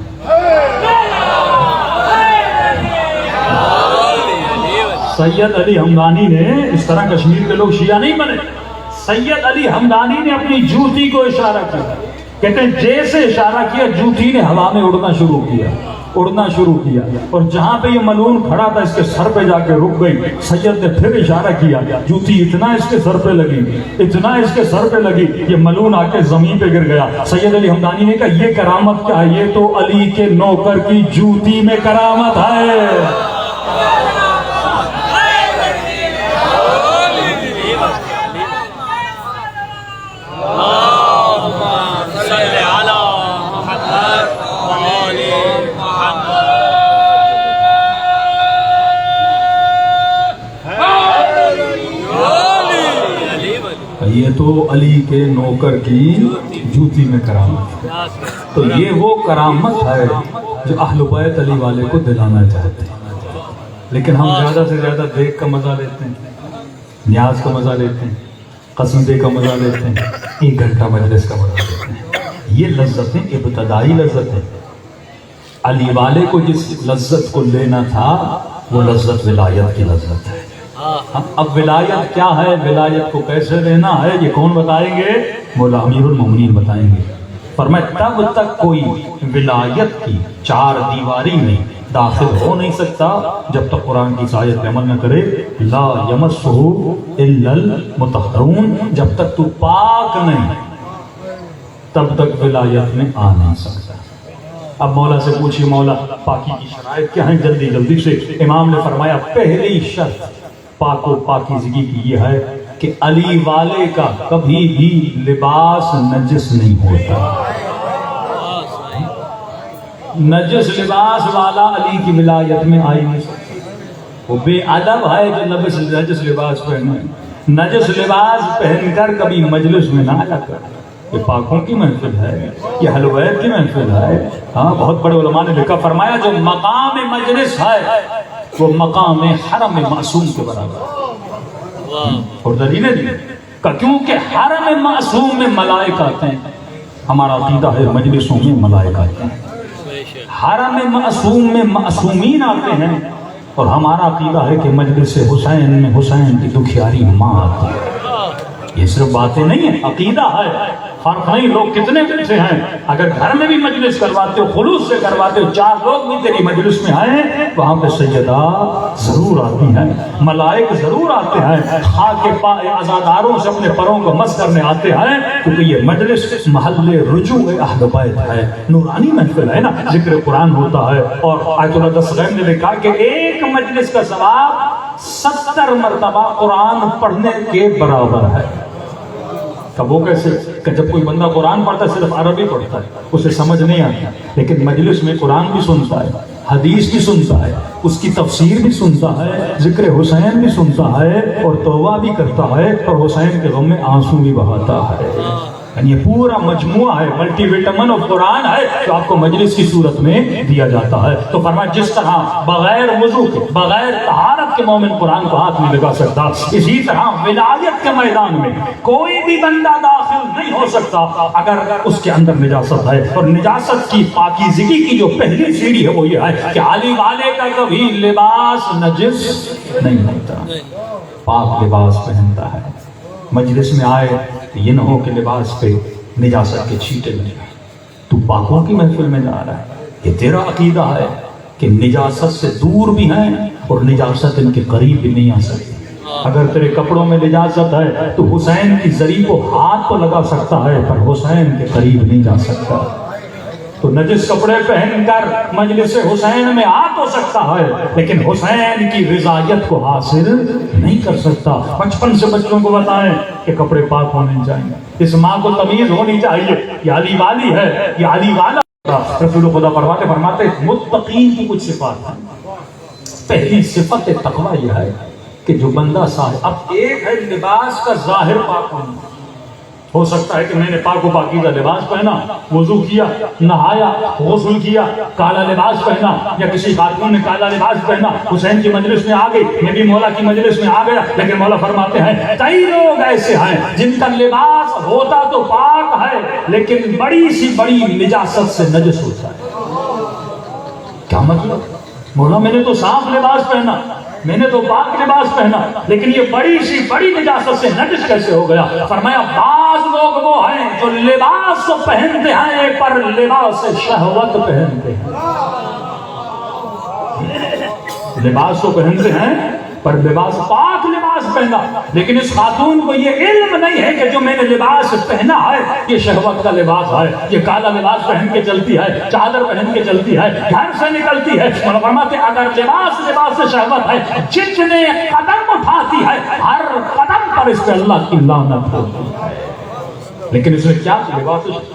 B: سید علی حمدانی نے، اس طرح کشمیر کے لوگ شیعہ نہیں بنے، سید علی حمدانی نے اپنی جوتی کو اشارہ کیا۔ کہتے ہیں جیسے اشارہ کیا جوتی نے ہوا میں اڑنا شروع کیا، اور جہاں پہ یہ ملعون کھڑا تھا اس کے سر پہ جا کے رک گئی۔ سید نے پھر اشارہ کیا، جوتی اتنا اس کے سر پہ لگی، اتنا اس کے سر پہ لگی، یہ ملعون آ کے زمین پہ گر گیا۔ سید علی حمدانی نے کہا یہ کرامت کیا ہے؟ یہ تو علی کے نوکر کی جوتی میں کرامت ہے۔ یہ تو علی کے نوکر کی جوتی میں کرامت ہے۔ تو یہ وہ کرامت ہے جو اہل بیت علی والے کو دلانا چاہتے ہیں، لیکن ہم زیادہ سے زیادہ دیکھ کا مزہ لیتے ہیں، نیاز کا مزہ لیتے ہیں، قصیدے کا مزہ لیتے ہیں، 1 گھنٹہ مجلس کا مزہ لیتے ہیں۔ یہ لذتیں ابتدائی لذتیں، علی والے کو جس لذت کو لینا تھا وہ لذت ولایت کی لذت ہے۔ اب ولایت کیا ہے، ولایت کو کیسے لینا ہے، یہ کون بتائیں گے؟ مولا امیر المومنین بتائیں گے۔ فرمایا تب تک کوئی ولایت کی 4 دیواری میں داخل ہو نہیں سکتا جب تک قرآن کی آیت پہ عمل نہ کرے، لا یمسہ الا المطہرون، جب تک تو پاک نہیں تب تک ولایت میں آ نہیں سکتا۔ اب مولا سے پوچھیے مولا پاکی کی شرائط کیا ہیں؟ جلدی جلدی سے امام نے فرمایا پہلی شرط پاک و پاکیزگی کی یہ ہے کہ علی والے کا کبھی بھی لباس نجس نہیں ہوتا۔ نجس لباس والا علی کی ولایت میں آئی نہیں سکتا۔ وہ بے ادب ہے جو نجس لباس پہنے، نجس لباس پہن کر کبھی مجلس میں نہ آیا کر۔ یہ پاکوں کی محفل ہے، یہ اہل بیت کی محفل ہے۔ ہاں، بہت بڑے علماء نے لکھا، فرمایا جو مقام مجلس ہے
A: وہ مقام حرم معصوم کے برابر ہے۔ اور دلیلیں دی کیونکہ حرم معصوم میں ملائکہ آتے ہیں، ہمارا عقیدہ ہے مجلسوں میں ملائکہ آتے ہیں، حرم معصوم میں معصومین آتے ہیں، اور ہمارا عقیدہ ہے کہ مجلس حسین میں حسین کی دکھیاری ماں آتی ہے۔ یہ صرف باتیں نہیں ہیں، عقیدہ ہے، فرق نہیں۔ لوگ کتنے سے ہیں، اگر گھر میں بھی مجلس کرواتے ہو، خلوص سے کرواتے ہو، 4 لوگ بھی تیری مجلس میں آئیں، وہاں پہ سیدہ ضرور آتی ہیں، ملائک ضرور آتے ہیں، خاک پائے عزاداروں سے اپنے پروں کو مس کرنے آتے ہیں، کیونکہ یہ مجلس محل رجوع اہل بیت ہے، نورانی محفل ہے نا، ذکر قرآن ہوتا ہے۔ اور آیت اللہ دستغیر نے لکھا کہ ایک مجلس کا ثواب 70 مرتبہ قرآن پڑھنے کے برابر ہے۔ کہ وہ کیسے؟ کہ جب کوئی بندہ قرآن پڑھتا ہے صرف عربی پڑھتا ہے، اسے سمجھ نہیں آتی، لیکن مجلس میں قرآن بھی سنتا ہے، حدیث بھی سنتا ہے، اس کی تفسیر بھی سنتا ہے، ذکر حسین بھی سنتا ہے، اور توبہ بھی کرتا ہے، اور حسین کے غم میں آنسو بھی بہاتا ہے۔ یعنی یہ پورا مجموعہ ہے، ملٹی وٹامن آف قرآن ہے جو آپ کو مجلس کی صورت میں دیا جاتا ہے۔ تو فرمایا جس طرح بغیر وضو کے، بغیر طہارت کے مومن قرآن کو ہاتھ نہیں لگا سکتا، اسی طرح ولایت کے میدان میں کوئی بھی بندہ داخل نہیں ہو سکتا اگر اس کے اندر نجاست ہے۔ اور نجاست کی پاکیزگی کی جو پہلی سیڑھی ہے وہ یہ ہے کہ علی والے کا کبھی لباس نجس نہیں ہوتا، پاک لباس پہنتا ہے۔ مجلس میں آئے تو یہ نہ ہو کہ لباس پہ نجاست کے چھینٹے لگ جائیں، تو پاکوں کی محفل میں جا رہا ہے۔ یہ تیرا عقیدہ ہے کہ نجاست سے دور بھی ہیں اور نجاست ان کے قریب بھی نہیں آ سکتی۔ اگر تیرے کپڑوں میں نجاست ہے تو حسین کی زری کو ہاتھ تو لگا سکتا ہے پر حسین کے قریب نہیں جا سکتا۔ تو نجس کپڑے پہن کر مجلس حسین میں آ تو سکتا ہے لیکن حسین کی رضایت کو حاصل نہیں کر سکتا۔ بچپن سے بچوں کو بتائیں کہ کپڑے پاک ہونے چاہیے، اس ماں کو تمیز ہونی چاہیے، یہ علی والی ہے، یہ علی والا۔ رسول خدا فرماتے متقین کی کچھ صفات ہیں۔ پہلی صفت تقوی یہ ہے کہ جو بندہ صاحب، اب ایک ہے لباس کا ظاہر پاک ہونا، ہو سکتا ہے کہ میں نے پاک و پاکیزہ لباس پہنا، وضو کیا، نہایا، غسل کیا، کالا لباس پہنا، یا کسی خاتون نے کالا لباس پہنا، حسین کی مجلس میں آ گئی، میں بھی مولا کی مجلس میں آ گیا، لیکن مولا فرماتے ہیں کئی لوگ ایسے ہیں جن کا لباس ہوتا تو پاک ہے لیکن بڑی سی بڑی نجاست سے نجس ہوتا ہے۔ کیا مطلب؟ مولا میں نے تو صاف لباس پہنا، میں نے تو پاک لباس پہنا، لیکن یہ بڑی سی بڑی نجاست سے نجس کیسے ہو گیا؟ فرمایا بعض لوگ وہ ہیں جو لباس تو پہنتے ہیں پر لباس شہوت پہنتے ہیں۔ لباس تو پہنتے ہیں پر لباس پاک لباس پہنا، لیکن اس خاتون کو یہ علم نہیں ہے کہ جو میں نے لباس پہنا ہے یہ شہوت کا لباس ہے، یہ کالا لباس پہن کے چلتی ہے، چادر پہن کے چلتی ہے، گھر سے نکلتی ہے۔ فرماتے اگر لباس سے شہوت ہے، جتنے قدم اٹھاتی ہے ہر قدم پر اس پہ اللہ کی لعنت ہوتی ہے۔ لیکن اس میں کیا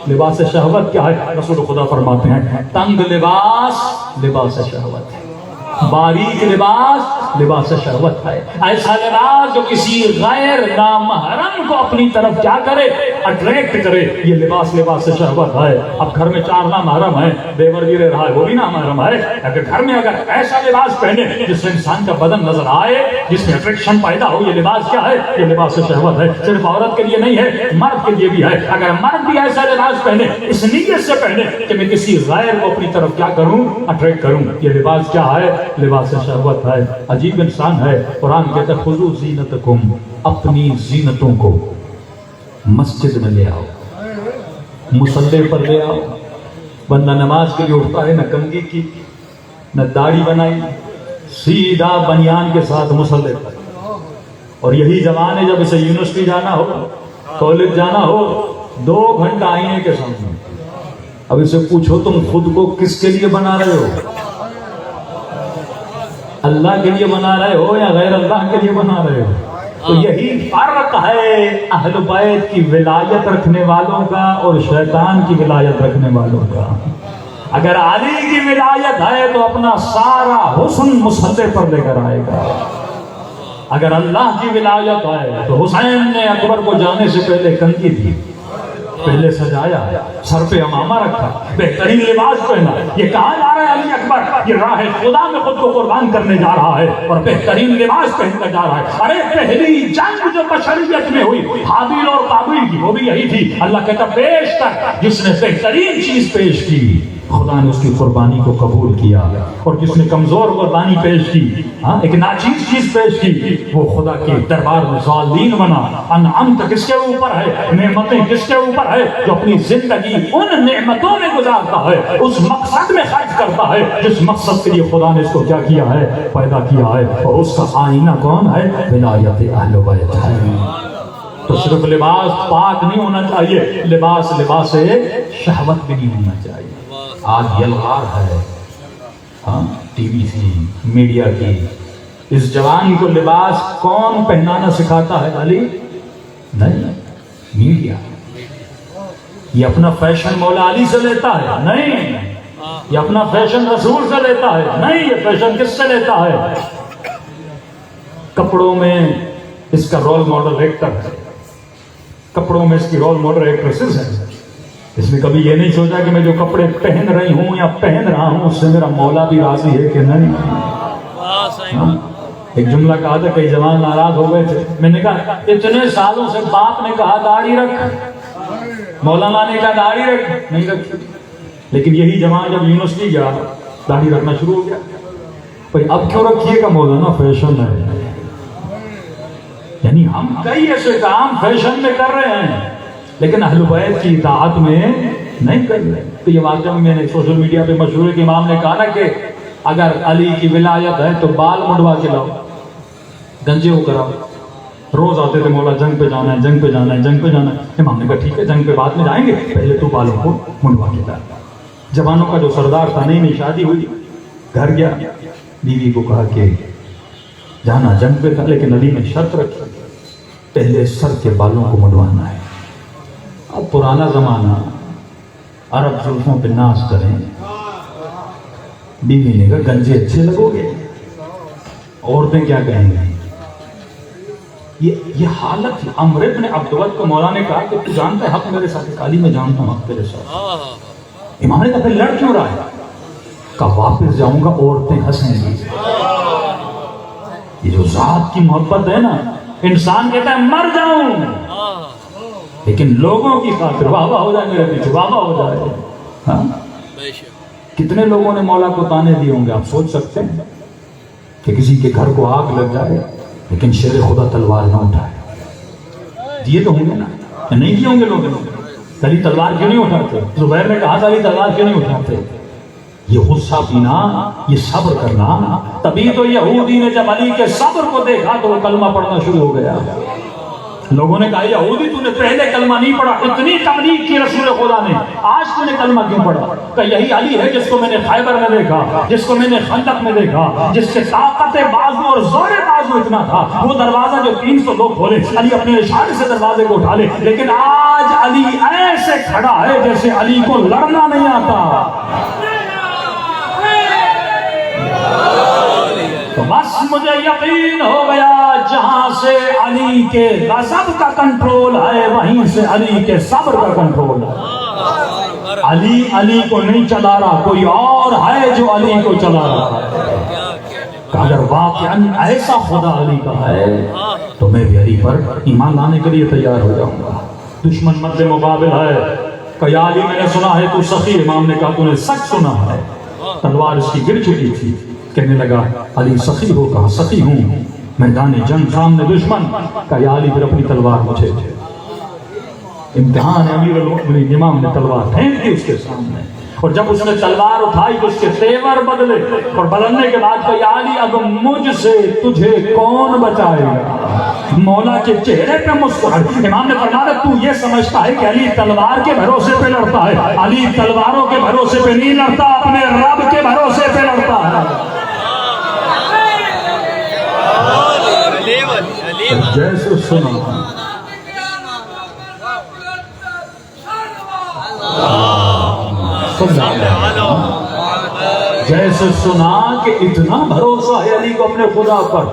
A: لباس شہوت کیا ہے؟ رسول خدا فرماتے ہیں تنگ لباس شہوت ہے، باریک لباس شہوت ہے، ایسا لباس جو کسی غیر نامحرم کو اپنی طرف کیا کرے، اٹریکٹ کرے، یہ لباس شہوت ہے۔ اب گھر میں 4 نامحرم ہیں، دیور بھی رہ رہا ہے وہ بھی نامحرم ہے، اگر گھر میں اگر ایسا لباس پہنے جس سے انسان کا بدن نظر آئے، جس میں اٹریکشن پیدا ہو، یہ لباس کیا ہے؟ یہ لباس شہوت ہے۔ صرف عورت کے لیے نہیں ہے، مرد کے لیے بھی ہے۔ اگر مرد بھی ایسا لباس پہنے اس نیت سے پہنے کہ میں کسی غیر کو اپنی طرف کیا کروں، اٹریکٹ کروں، یہ لباس کیا ہے؟ لباس شہوت ہے۔ عجیب انسان ہے، قرآن کہتا ہے خذوا زینتکم، اپنی زینتوں کو مسجد میں لے آؤ، مصلی پر لے آؤ۔ بندہ نماز کے لیے اٹھتا ہے، نہ کنگھی کی نہ داڑھی بنائی، سیدھا بنیان کے ساتھ مصلی پر۔ اور یہی زمان ہے جب اسے یونیورسٹی جانا ہو، کالج جانا ہو، 2 گھنٹہ آئینے کے سامنے۔ اب اسے پوچھو تم خود کو کس کے لیے بنا رہے ہو؟ اللہ کے لیے بنا رہے ہو یا غیر اللہ کے لیے بنا رہے ہو؟ تو یہی فرق ہے اہل بیت کی ولایت رکھنے والوں کا اور شیطان کی ولایت رکھنے والوں کا۔ اگر علی کی ولایت ہے تو اپنا سارا حسن مصلی پر لے کر آئے گا، اگر اللہ کی ولایت ہے تو حسین نے اکبر کو جانے سے پہلے کنگھی دی،
B: پہلے سجایا، سر پہ امامہ رکھا، بہترین لباس پہنا، یہ کہا جا رہا ہے علی اکبر یہ راہ خدا میں خود کو قربان کرنے جا رہا ہے اور بہترین لباس پہن کر جا رہا ہے۔ ارے پہلی جنگ جو بشریت میں ہوئی حابیل اور قابیل کی، وہ بھی یہی تھی۔ اللہ کہتا پیش کر، جس نے بہترین چیز پیش کی خدا نے اس کی قربانی کو قبول کیا، اور جس نے کمزور قربانی پیش کی، ایک ناچیز چیز پیش کی، وہ خدا کے دربار میں ذالین بنا۔ انعمت کس کے اوپر ہے؟ نعمتیں کس کے اوپر ہے؟ جو اپنی زندگی ان نعمتوں میں گزارتا ہے، اس مقصد میں خرچ کرتا ہے جس مقصد کے لیے خدا نے اس کو کیا کیا ہے؟ پیدا کیا ہے، اور اس کا آئینہ کون ہے؟ ولایت اہل بیت ہے۔ تو صرف لباس پاک نہیں ہونا چاہیے، لباس شہوت بھی نہیں ہونا چاہیے۔ آج یلغار ہے ٹی وی کی، میڈیا کی، اس جوان کو لباس کون پہنانا سکھاتا ہے؟ علی نہیں، میڈیا۔ یہ اپنا فیشن مولا علی سے لیتا ہے؟ نہیں۔ یہ اپنا فیشن رسول سے لیتا ہے؟ نہیں۔ یہ فیشن کس سے لیتا ہے؟ کپڑوں میں اس کا رول ماڈل ایکٹر ہے، کپڑوں میں اس کی رول ماڈل ایکٹریسز ہے۔ اس نے کبھی یہ نہیں سوچا کہ میں جو کپڑے پہن رہی ہوں یا پہن رہا ہوں اس سے میرا مولا بھی راضی ہے کہ نہیں۔ ایک جملہ کہا تھا، کئی جوان ناراض ہو گئے تھے، میں نے کہا اتنے سالوں سے باپ نے کہا داڑھی رکھ، مولانا نے کہا داڑھی رکھ، نہیں رکھی، لیکن یہی جوان جب یونیورسٹی گیا داڑھی رکھنا شروع ہو گیا۔ بھائی اب کیوں رکھیے گا؟ مولانا فیشن ہے۔ یعنی ہم کئی ایسے کام فیشن میں کر رہے ہیں لیکن اہل بیت کی اطاعت میں نہیں کر رہے۔ تو یہ واقعہ میں نے سوشل میڈیا پہ مشہور ہے کہ امام نے کہا نا کہ اگر علی کی ولایت ہے تو بال منڈوا کے لاؤ، گنجے ہو کراؤ۔ روز آتے تھے مولا جنگ پہ جانا ہے، جنگ پہ جانا ہے، جنگ پہ جانا ہے۔ امام نے کہا ٹھیک ہے جنگ پہ بعد میں جائیں گے، پہلے تو بالوں کو منڈوا کے لا۔ جوانوں کا جو سردار تھا، نئی نئی شادی ہوئی، گھر گیا، بیوی کو کہا کہ جانا جنگ پہ تھا لیکن علی نے شرط رکھی پہلے سر کے بالوں کو منڈوانا ہے۔ اب پرانا زمانہ، عرب زلفوں پہ ناز کریں، بیوی نے کہا گنجے اچھے لگو گے، عورتیں کیا کہیں گی؟ یہ حالت تھی۔ عمرو بن عبدود کو مولا نے کہا کہ تو جانتا ہے حق میرے ساتھ؟ علی میں جانتا ہوں حق تیرے ساتھ۔ امام نے کہا پھر لڑ کیوں رہا ہے؟ کہا واپس جاؤں گا عورتیں ہنسیں گی۔ یہ جو ذات کی محبت ہے نا، انسان کہتا ہے مر جاؤں لیکن لوگوں کی خاطر واہ واہ ہو جائے، میرے پیچھے واہ واہ ہو جائے۔ ہاں کتنے لوگوں نے مولا کو تانے دیے ہوں گے؟ آپ سوچ سکتے ہیں کہ کسی کے گھر کو آگ لگ جائے لیکن شیر خدا تلوار نہ اٹھائے، دیے تو ہوں گے نا؟ نہیں دیے ہوں گے لوگ؟ علی تلوار کیوں نہیں اٹھاتے؟ زبیر نے کہا تھا علی تلوار کیوں نہیں اٹھاتے؟ یہ غصہ پینا، یہ صبر کرنا۔ تبھی تو یہودی نے جب علی کے صبر کو دیکھا تو وہ کلمہ پڑھنا شروع ہو گیا۔ لوگوں نے کہا یہودی تو نے پہلے کلمہ نہیں پڑھا، اتنی تبلیغ کی رسول خدا نے، آج تو نے کلمہ کیوں پڑھا؟ کہ یہی علی ہے جس کو میں نے خیبر میں دیکھا، جس کو میں نے خندق میں دیکھا، جس کے طاقت بازو اور زور بازو اتنا تھا، وہ دروازہ جو 300 لوگ کھولے علی اپنے اشارے سے دروازے کو اٹھا لے، لیکن آج علی ایسے کھڑا ہے جیسے علی کو لڑنا نہیں آتا۔ تو بس مجھے یقین ہو گیا جہاں سے علی کے غضب کا کنٹرول ہے وہیں سے علی کے صبر کا کنٹرول ہے۔ علی کو نہیں چلا رہا، کوئی اور ہے جو علی کو چلا رہا ہے۔ اگر واقعاً ایسا خدا علی کا ہے تو میں بھی علی پر ایمان لانے کے لیے تیار ہو جاؤں گا۔ دشمن مد مقابل ہے کہ یا علی میں نے سنا ہے تو سخی، امام نے کہا تو نے سچ سنا ہے۔ تلوار اس کی گر چکی تھی، کہنے لگا علی سخی ہو؟ کہا سخی ہوں۔ میدان جنگ سامنے دشمن، کہا یا علی پھر اپنی تلوار مجھے دے۔ امتحان امیر المؤمنین، امام نے تلوار پھینک دی اس کے سامنے، اور جب اس نے تلوار اٹھائی تو اس کے تیور بدلے، اور بدلنے کے بعد کہا یا علی اب مجھ سے تجھے کون بچائے گا؟ مولا کے چہرے پہ مسکراہٹ۔ امام نے فرمایا تو یہ سمجھتا ہے کہ علی تلوار کے بھروسے پہ لڑتا ہے؟ علی تلواروں کے بھروسے پہ نہیں لڑتا، اپنے رب کے بھروسے پہ لڑتا ہے۔ جیسے سنا جیسے سنا کہ اتنا بھروسہ ہے علی کو اپنے خدا پر،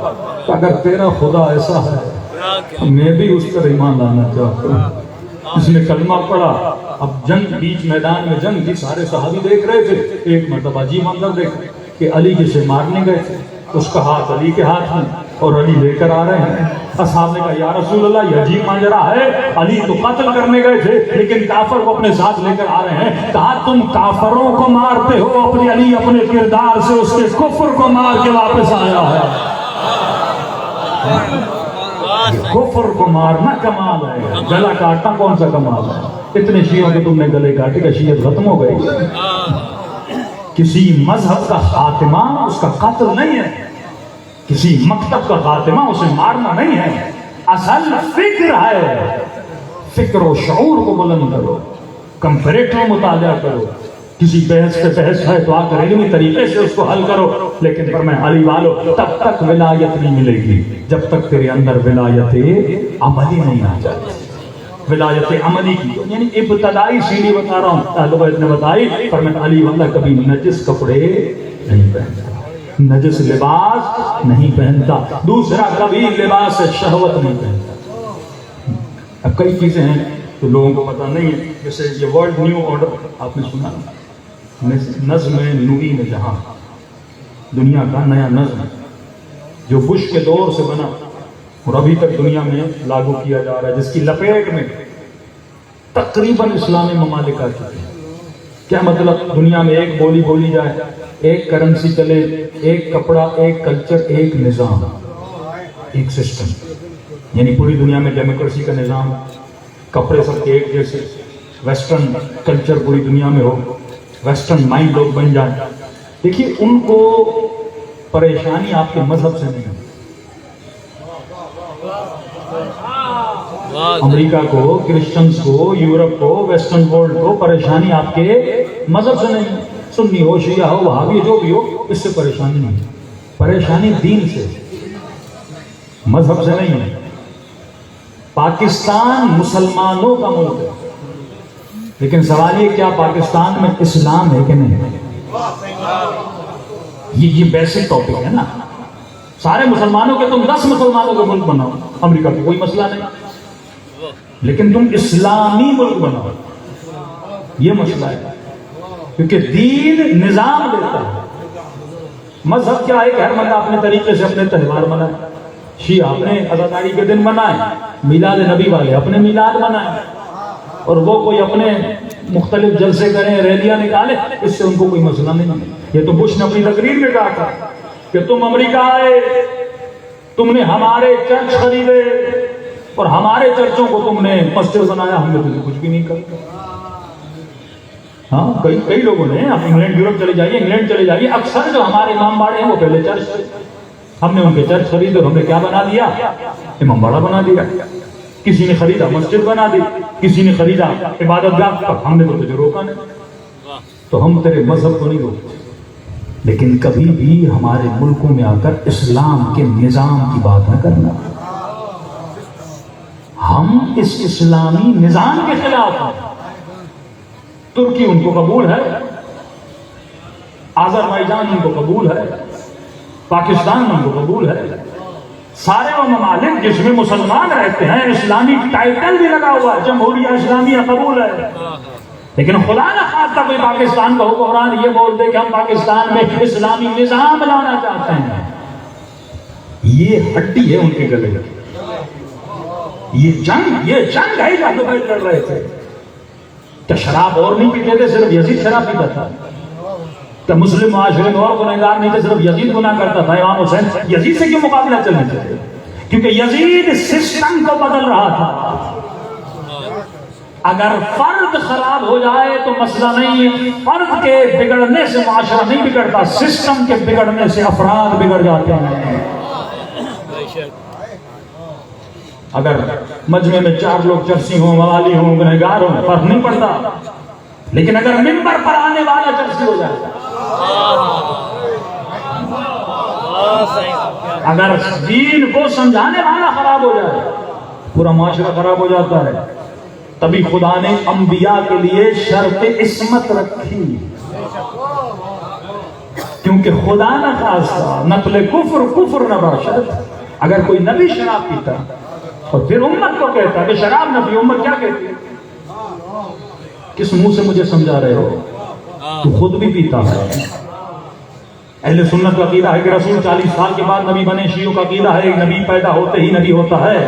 B: کہ اگر تیرا خدا ایسا ہے میں بھی اس پر ایمان لانا چاہتا ہوں۔ اس نے کلمہ پڑھا. اب جنگ بیچ میدان میں جنگ تھی, سارے صحابی دیکھ رہے تھے. ایک مرتبہ عجیب منظر دیکھا کہ علی جسے مارنے گئے تھے, اس کا ہاتھ علی کے ہاتھ میں اور علی لے کر آ رہے ہیں. اصحاب نے کہا یا رسول اللہ یہ عجیب ماجرا ہے, علی تو قتل کرنے گئے تھے لیکن کافر کو اپنے ساتھ لے کر آ رہے ہیں. کہا تم کافروں کو مارتے ہو, اپنے علی اپنے کردار سے اس کے کفر کو مار کے واپس آیا ہے. کفر کو مارنا کمال ہے, گلا کاٹنا کون سا کمال ہے؟ اتنے شیعوں کے تم نے گلے کاٹے کہ شیعت ختم ہو گئی. کسی مذہب کا خاتمہ اس کا قتل نہیں ہے, کسی مکتب کا خاتمہ اسے مارنا نہیں ہے. اصل فکر ہے, فکر و شعور کو بلند کرو, کمپیریٹو مطالعہ کرو. کسی بحث پہ بحث ہے تو آ کر علمی طریقے سے اس کو حل کرو. لیکن پر میں علی والو تب تک ولایت نہیں ملے گی جب تک تیرے اندر ولایت عملی نہیں آ جاتی. ولایت عملی کی یعنی ابتدائی سیڑھی بتا رہا ہوں. اہل بیت نے بتائی, پر میں علی واللہ کبھی نجس کپڑے نہیں پہنتا, نجس لباس نہیں پہنتا. دوسرا کبھی لباس شہوت نہیں پہنتا. اب کئی چیزیں ہیں تو لوگوں کو پتہ نہیں ہے, جیسے یہ ورلڈ نیو آرڈر آپ نے سنا, نظم نوئی میں جہاں, دنیا کا نیا نظم جو بش کے دور سے بنا اور ابھی تک دنیا میں لاگو کیا جا رہا ہے, جس کی لپیٹ میں تقریباً اسلامی ممالک آ چکے ہیں. کیا مطلب؟ دنیا میں ایک بولی بولی جائے, ایک کرنسی چلے, ایک کپڑا, ایک کلچر, ایک نظام, ایک سسٹم. یعنی پوری دنیا میں ڈیموکریسی کا نظام, کپڑے سب کے ایک جیسے, ویسٹرن کلچر پوری دنیا میں ہو, ویسٹرن مائنڈ لوگ بن جائیں. دیکھیے ان کو پریشانی آپ کے مذہب سے نہیں ہے. امریکہ کو, کرسچنز کو, یورپ کو, ویسٹرن ورلڈ کو پریشانی آپ کے مذہب سے نہیں. سنی ہو, شیعہ ہو, وہابی جو بھی ہو, اس سے پریشانی نہیں. پریشانی دین سے, مذہب سے نہیں ہے. پاکستان مسلمانوں کا ملک ہے, لیکن سوال یہ کیا پاکستان میں اسلام ہے کہ نہیں؟ یہ بیسک ٹاپک ہے نا. سارے مسلمانوں کے تم 10 مسلمانوں کا ملک بناؤ, امریکہ کا کوئی مسئلہ نہیں, لیکن تم اسلامی ملک بناؤ, یہ مسئلہ ہے. کیونکہ دین نظام دیتا ہے. مذہب کیا ہے کہ ہر بندہ اپنے طریقے سے اپنے تہوار منائے. شیعہ اپنے عزاداری کے دن منائے, میلاد نبی والے اپنے میلاد منائے, اور وہ کوئی اپنے مختلف جلسے کریں, ریلیاں نکالیں, اس سے ان کو کوئی مسئلہ نہیں. یہ تو بش نے اپنی تقریر میں کہا تھا کہ تم امریکہ آئے, تم نے ہمارے چرچ خریدے اور ہمارے چرچوں کو تم نے مسجد بنایا, ہم نے تمہیں کچھ بھی نہیں کہا. ہاں کئی لوگوں نے, آپ انگلینڈ یورپ چلے جائیے, انگلینڈ چلے جائیے, اکثر جو ہمارے امام باڑے ہیں وہ پہلے چرچ تھے. ہم نے ان کے چرچ خریدے اور ہم نے کیا بنا دیا؟ امام باڑہ بنا دیا. کسی نے خریدا مسجد بنا دی, کسی نے خریدا عبادت گاہ, ہم نے تو تجھے روکا نہیں. تو ہم تیرے مذہب کو نہیں روکتے, لیکن کبھی بھی ہمارے ملکوں میں آ کر اسلام کے نظام کی بات نہ کرنا. ہم اس اسلامی نظام کے خلاف ہیں. ترکی ان کو قبول ہے, آذربائیجان ان کو قبول ہے, پاکستان ان کو قبول ہے. سارے وہ ممالک جس میں مسلمان رہتے ہیں, اسلامی ٹائٹل بھی لگا ہوا ہے, جمہوریہ اسلامیہ قبول ہے. لیکن خدا نہ خواستہ کوئی پاکستان کا حکمران یہ بول دے کہ ہم پاکستان میں اسلامی نظام لانا چاہتے ہیں. یہ ہڈی ہے ان کے گلے میں. یہ جنگ ہے جو لڑ رہے تھے. کیا شراب اور نہیں پیتے تھے, صرف یزید شراب پیتا تھا؟ کیا مسلم معاشرے میں اور گنہگار نہیں تھے, صرف یزید گناہ کرتا تھا؟ امام حسین یزید سے کیوں مقابلہ چلنے چاہتے؟ کیونکہ یزید سسٹم کو بدل رہا تھا. اگر فرد خراب ہو جائے تو مسئلہ نہیں, فرد کے بگڑنے سے معاشرہ نہیں بگڑتا, سسٹم کے بگڑنے سے افراد بگڑ جاتے ہیں. اگر مجمع میں 4 لوگ چرسی ہوں, موالی ہوں, گنہگار ہوں, فرق نہیں پڑتا. لیکن اگر منبر پر آنے والا چرسی ہو جائے, اگر دین کو سمجھانے والا خراب ہو جائے, پورا معاشرہ خراب ہو جاتا ہے. تبھی خدا نے انبیاء کے لیے شرط عصمت رکھی, کیونکہ خدا نہ خاصا نقل کفر نہ باشد. اگر کوئی نبی شراب پیتا اور پھر امت کو کہتا کہ شراب نبی, امت کیا کہتی ہے؟ کس منہ سے مجھے سمجھا رہے ہو؟ تو خود بھی پیتا ہے۔ اہل سنت کا عقیدہ ہے کہ رسول 40 سال کے بعد نبی بنے، شیعوں کا عقیدہ ہے کہ نبی پیدا ہوتے ہی نبی ہوتا ہے۔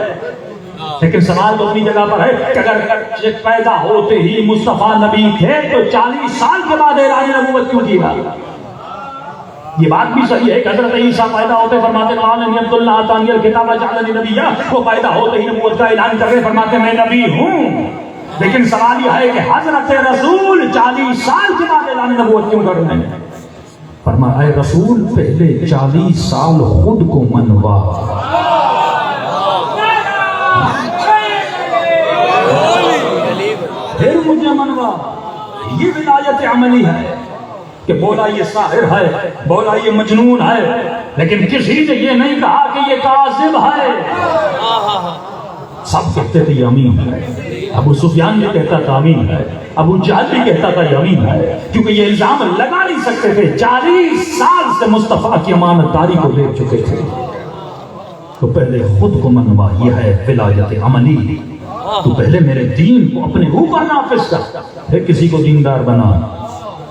B: لیکن سوال تو اپنی جگہ پر ہے کہ اگر پیدا ہوتے ہی مصطفیٰ نبی تھے تو 40 سال کے بعد اعلان نبوت کیوں کیا؟ یہ بات بھی صحیح ہے کہ حضرت عیسیٰ پیدا ہوتے فرماتے ہیں عبد اللہ آتانی الکتاب وجعلنی نبیا، وہ پیدا ہوتے ہی نبوت کا اعلان کر کے فرماتے میں نبی ہوں۔ لیکن سوال یہ ہے کہ حضرت رسول 40 سال کے بعد اعلان نبوت کیوں کر رہے ہیں؟ فرمایا اے رسول پہلے 40 سال خود کو منوا، پھر مجھے منوا۔ یہ ولایت عملی ہے کہ بولا یہ ساحر ہے، بولا یہ مجنون ہے، لیکن کسی نے یہ نہیں کہا کہ یہ کاذب ہے۔ سب کہتے تھے یہ امین ہے، ابو سفیان بھی کہتا تھا امین ہے، ابو جہل بھی کہتا تھا یہ امین ہے، کیونکہ یہ الزام لگا نہیں سکتے تھے، 40 سال سے مصطفیٰ کی امانت داری کو لے چکے تھے۔ تو پہلے خود کو منوا، یہ ہے ولایت عملی۔ تو پہلے میرے دین کو اپنے اوپر نافذ کر، پھر کسی کو دیندار بنا۔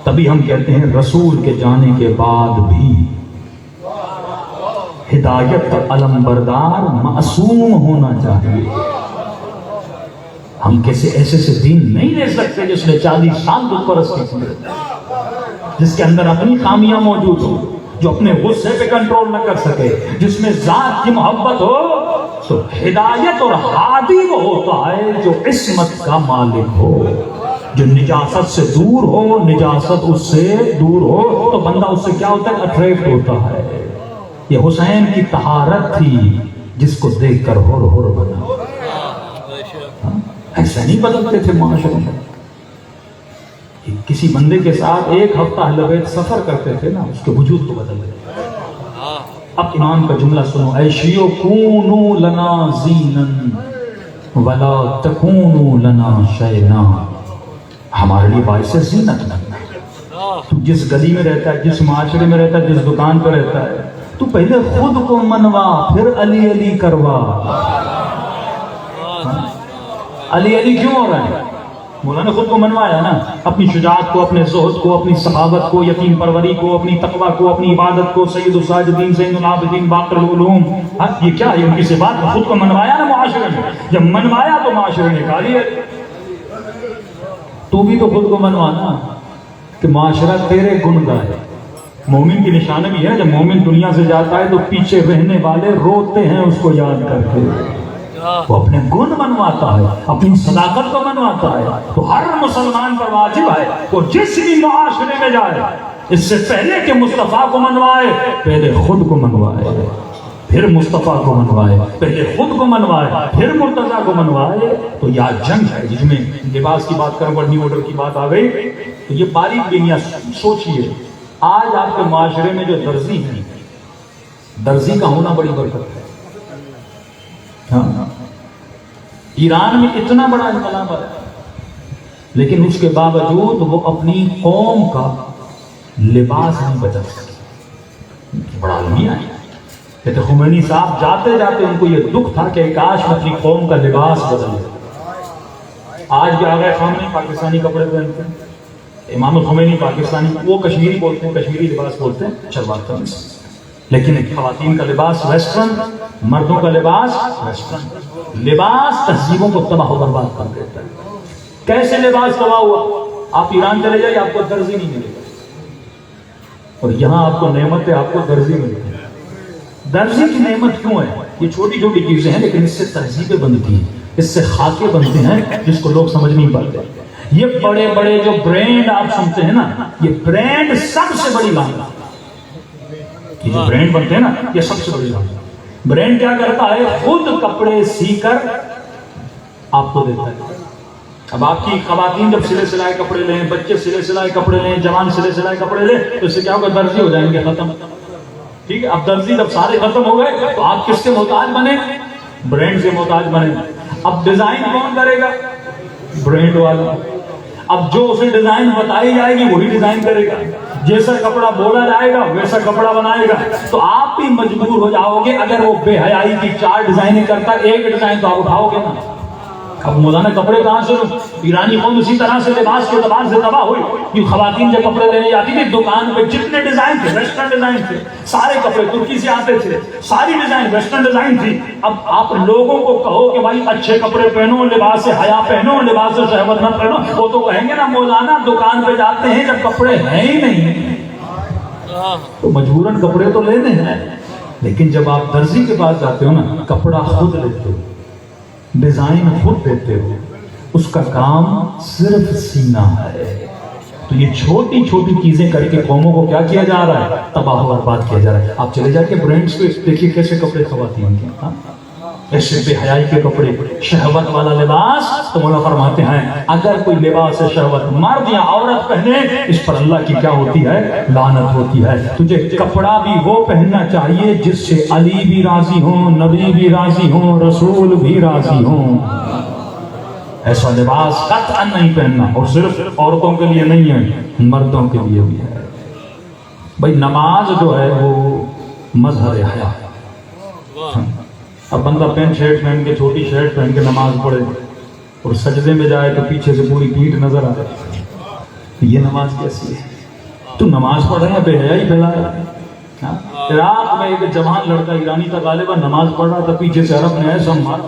B: تبھی ہم کہتے ہیں رسول کے جانے کے بعد بھی ہدایت کا علمبردار معصوم ہونا چاہیے۔ ہم کیسے ایسے سے دین نہیں لے سکتے جس نے 40 سال بت پرستی کی، جس کے اندر اپنی خامیاں موجود ہو، جو اپنے غصے پہ کنٹرول نہ کر سکے، جس میں ذات کی محبت ہو۔ تو ہدایت اور ہادی وہ ہوتا ہے جو عصمت کا مالک ہو، جو نجاست سے دور ہو، نجاست اس سے دور ہو تو بندہ اس سے کیا ہوتا ہے؟ اٹریکٹ ہوتا ہے۔ یہ حسین کی طہارت تھی جس کو دیکھ کر ہور ہور بنا۔ ایسا نہیں بدلتے تھے معاشرے میں۔ کسی بندے کے ساتھ ایک ہفتہ اہل بیت سفر کرتے تھے نا، اس کے وجود کو بدل دیتے۔ اب امام کا جملہ سنو، اے شیعو کونو لنا زینن ولا تکونو لنا شینا، ہمارے لیے باعث زینت بننا۔ تو جس گلی میں رہتا ہے، جس معاشرے میں رہتا ہے، جس دکان پہ رہتا ہے، تو پہلے خود کو منوا، پھر علی علی کروا۔ علی علی کیوں ہو رہا ہے؟ مولانا خود کو منوایا نا، اپنی شجاعت کو، اپنے زہد کو، اپنی سخاوت کو، یتیم پروری کو، اپنی تقوی کو، اپنی عبادت کو، سید الساجدین، زین العابدین، باقر العلوم۔ یہ کیا ہے؟ ان کی صفات کو خود کو منوایا نا معاشرے میں۔ جب منوایا تو معاشرے نے کہا لیا تو بھی تو خود کو منوانا کہ معاشرہ تیرے گن گائے۔ مومن کی نشانی بھی ہے، جب مومن دنیا سے جاتا ہے تو پیچھے رہنے والے روتے ہیں اس کو یاد کر کے۔ وہ اپنے گن منواتا ہے، اپنی صداقت کو منواتا ہے۔ تو ہر مسلمان پر واجب ہے وہ جس بھی معاشرے میں جائے، اس سے پہلے کہ مصطفیٰ کو منوائے، پہلے خود کو منوائے، پھر مصطفیٰ کو منوائے، پہلے خود کو منوائے، پھر مرتضیٰ کو منوائے۔ تو یہ جنگ ہے جس میں لباس کی بات کروں، ورنی آرڈر کی بات آ گئی تو یہ باریک بینیاں سوچئے۔ آج آپ کے معاشرے میں جو درزی ہیں، درزی کا ہونا بڑی برکت ہے۔ ہاں، ایران میں اتنا بڑا انقلاب ہے، لیکن اس کے باوجود وہ اپنی قوم کا لباس نہیں بدل سکے۔ بڑا المیہ ہے۔ کہتے خمینی صاحب جاتے جاتے ان کو یہ دکھ تھا کہ کاش میں اپنی قوم کا لباس بدل دوں۔ آج بھی آگئے خامنہئی پاکستانی کپڑے پہنتے ہیں، امام خمینی پاکستانی، وہ کشمیری بولتے ہیں، کشمیری لباس بولتے ہیں، شلوار قمیض، لیکن خواتین کا لباس ویسٹرن، مردوں کا لباس ویسٹرن۔ لباس تہذیبوں کو تباہ و برباد کر دیتا ہے۔ کیسے لباس تباہ ہوا؟ آپ ایران چلے جائیں، آپ کو درزی نہیں ملے گا، اور یہاں آپ کو نعمت ہے، آپ کو درزی ملے گا۔ درزی کی نعمت کیوں ہے؟ یہ چھوٹی چھوٹی چیزیں ہیں، لیکن اس سے تہذیبیں بنتی ہیں، اس سے خاکے بنتے ہیں جس کو لوگ سمجھ نہیں پاتے۔ یہ بڑے بڑے جو برینڈ آپ سنتے ہیں نا، یہ برینڈ سب سے بڑی لانت، یہ جو برینڈ بنتے ہیں نا، یہ سب سے بڑی لانت۔ برینڈ کیا کرتا ہے؟ خود کپڑے سی کر آپ کو دیتا ہے۔ اب آپ کی خواتین جب سلے سلائے کپڑے لیں، بچے سلے سلائے کپڑے لیں، جوان سلے سلائے کپڑے لیں، تو اس سے کیا ہوگا؟ درزی ہو جائیں گے ختم۔ ٹھیک ہے، اب درزی جب سارے ختم ہو گئے تو آپ کس کے محتاج بنے؟ برینڈ سے محتاج بنے۔ اب ڈیزائن کون کرے گا؟ برینڈ والا۔ اب جو اسے ڈیزائن بتائی جائے گی وہی ڈیزائن کرے گا، جیسا کپڑا بولا جائے گا ویسا کپڑا بنائے گا۔ تو آپ بھی مجبور ہو جاؤ گے، اگر وہ بے حیائی کی 4 ڈیزائنیں کرتا، ایک ڈیزائن تو آپ اٹھاؤ گے نا۔
A: اب مولانا کپڑے کہاں سے لوں؟ ایرانی قوم اسی طرح سے لباس کے اعتبار سے تباہ ہوئی. یہ خواتین جب کپڑے لینے جاتی تھی دکان پہ جتنے ڈیزائن تھے ویسٹرن ڈیزائن تھے, سارے کپڑے ترکی سے آتے تھے, ساری ڈیزائن ویسٹرن ڈیزائن تھی. اب آپ لوگوں کو کہو کہ بھائی اچھے کپڑے پہنو, لباس حیا پہنو, لباس شہوت نہ پہنو, وہ تو کہیں گے نا مولانا دکان پہ جاتے ہیں جب کپڑے ہیں ہی نہیں تو مجبوراً کپڑے تو لینے ہیں. لیکن جب آپ درزی کے پاس جاتے ہو نا, کپڑا خود لیتے ہو, ڈیزائن خود دیتے ہو, اس کا کام صرف سینا ہے. تو یہ چھوٹی چھوٹی چیزیں کر کے قوموں کو کیا کیا جا رہا ہے؟ تباہ و برباد کیا جا رہا ہے. آپ چلے جا کے برانڈس پہ دیکھیے کیسے کپڑے خواتین کے, ایسے بے حیائی کے کپڑے, شہوت والا لباس. تو مولا فرماتے ہیں اگر کوئی لباس شہوت مرد یا عورت پہنے, اس پر اللہ کی کیا ہوتی ہے؟ لعنت ہوتی ہے. تجھے کپڑا بھی وہ پہننا چاہیے جس سے علی بھی راضی ہوں, نبی بھی راضی ہوں, رسول بھی راضی ہوں. ایسا لباس قطعا نہیں پہننا, اور صرف عورتوں کے لیے نہیں ہے, مردوں کے لیے بھی ہے. بھائی نماز جو ہے وہ مظہر حیا. اب بندہ پینٹ شرٹ پہن کے, چھوٹی شرٹ پہن کے نماز پڑھے اور سجدے میں جائے تو پیچھے سے پوری پیٹھ نظر آ جائے, یہ نماز کیسی ہے؟ تو نماز پڑھ رہے ہیں بے حیائی پھیلا رہے ہیں. عراق میں ایک جوان لڑکا ایرانی تھا غالباً, نماز پڑھ رہا تھا, پیچھے سے حرم نے ایسا مار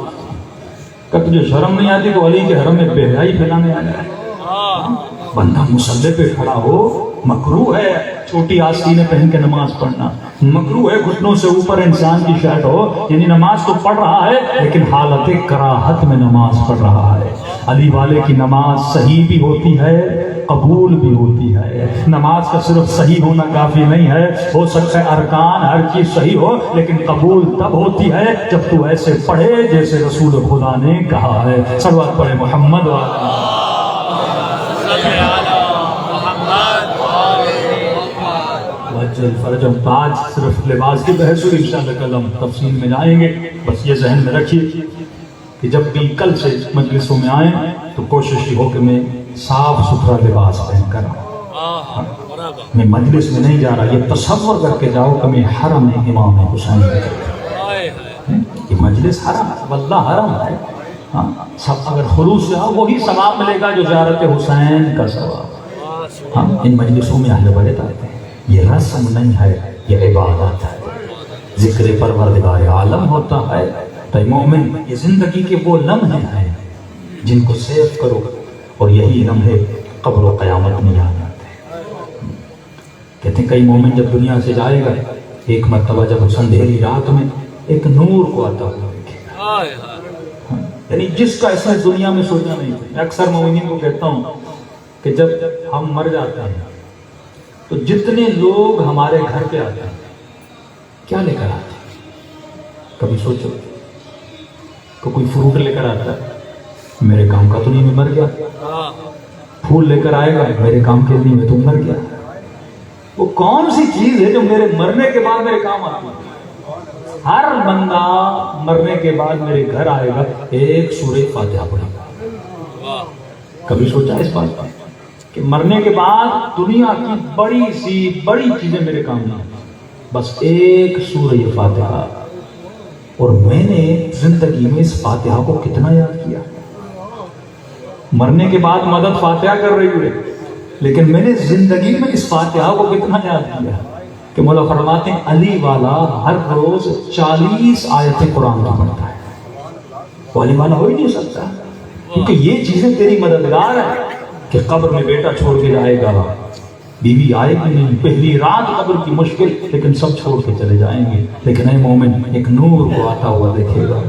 A: کہ تجھے شرم نہیں آتی تو علی کے حرم میں بے حیائی پھیلانے آیا. بندہ مصلی پہ کھڑا ہو, مکروہ ہے چھوٹی آستینیں پہن کے نماز پڑھنا, مکروہ ہے گھٹنوں سے اوپر انسان کی شرٹ ہو, یعنی نماز تو پڑھ رہا ہے لیکن حالت کراہت میں نماز پڑھ رہا ہے. علی والے کی نماز صحیح بھی ہوتی ہے, قبول بھی ہوتی ہے. نماز کا صرف صحیح ہونا کافی نہیں ہے, ہو سکتا ہے ارکان ہر چیز صحیح ہو لیکن قبول تب ہوتی ہے جب تو ایسے پڑھے جیسے رسول خدا نے کہا ہے. صلوات پڑھے محمد والا. فرجم تاج صرف لباس کی بحث ہوئی, انشاءاللہ کل ہم تفصیل میں جائیں گے. بس یہ ذہن میں رکھیے کہ جب بھی کل سے مجلسوں میں آئیں تو کوشش یہ ہو کہ میں صاف ستھرا لباس پہن کر آؤں. میں مجلس میں نہیں جا رہا, یہ تصور کر کے جاؤ کہ میں حرم امام حسین, یہ مجلس حرم ہے, واللہ حرم ہے. سب اگر خلوص سے آؤ وہی ثواب ملے گا جو زیارت حسین کا ثواب. ان مجلسوں میں اہل بیت آتے ہیں, یہ رسم نہیں ہے, یہ عبادت ہے. ذکر پروردگار عالم ہوتا ہے. تو مومن یہ زندگی کے وہ لمحے ہیں جن کو سیف کرو, اور یہی لمحے قبر و قیامت میں یاد آتے ہیں. کہتے ہیں کئی مومن جب دنیا سے جائے گا, ایک مرتبہ جب اس اندھیری رات میں ایک نور کو آتا ہوا دیکھے گا, یعنی جس کا ایسا دنیا میں سوچا نہیں. میں اکثر مومنین کو کہتا ہوں کہ جب ہم مر جاتے ہیں تو جتنے لوگ ہمارے گھر پہ آتے ہیں کیا لے کر آتے ہیں؟ کبھی سوچو کہ کوئی فروٹ لے کر آتا ہے, میرے کام کا تو نہیں, میں مر گیا. پھول لے کر آئے گا, میرے کام کے لیے میں تو مر گیا. وہ کون سی چیز ہے جو میرے مرنے کے بعد میرے کام آتی ہے؟ ہر بندہ مرنے کے بعد میرے گھر آئے گا, ایک سورہ فاتحہ پڑھے گا. کبھی سوچا اس بات پر کہ مرنے کے بعد دنیا کی بڑی سی بڑی چیزیں میرے کام نہ آتی, بس ایک سورہ فاتحہ. اور میں نے زندگی میں اس فاتحہ کو کتنا یاد کیا. مرنے کے بعد مدد فاتحہ کر رہی ہے, لیکن میں نے زندگی میں اس فاتحہ کو کتنا یاد کیا کہ مولا فرماتے ہیں علی والا ہر روز 40 آیتیں قرآن کا پڑھتا ہے. وہ علی والا ہو ہی نہیں سکتا, کیونکہ یہ چیزیں تیری مددگار ہیں. کہ قبر میں بیٹا چھوڑ کے جائے گا, بیوی آئے گی نہیں, پہلی رات قبر کی مشکل, لیکن سب چھوڑ کے چلے جائیں گے. لیکن اے مومن ایک نور کو آتا ہوا دیکھے گا,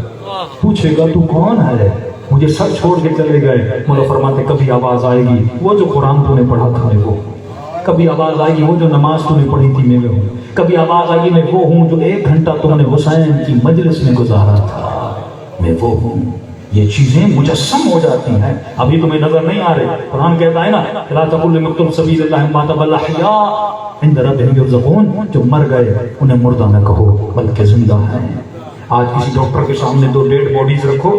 A: پوچھے گا تو کون ہے, مجھے سب چھوڑ کے چلے گئے. مولا فرماتے کبھی آواز آئے گی وہ جو قرآن تو نے پڑھا تھا میں وہ, کبھی آواز آئے گی وہ جو نماز تو نے پڑھی تھی میں ہوں, کبھی آواز آئے گی میں وہ ہوں جو 1 گھنٹہ تو نے حسین کی مجلس میں گزارا تھا, میں وہ ہوں. یہ چیزیں مجسم ہو جاتی ہیں, ابھی تمہیں نظر نہیں آ رہے. قرآن کہتا ہے نا لا تقل لمقتل سبیل اللہ اموات بل احیاء عند ربهم يرزقون, جو مر گئے انہیں مردہ نہ کہو بلکہ زندہ ہیں. آج کسی ڈاکٹر کے سامنے 2 ڈیڈ باڈیز رکھو,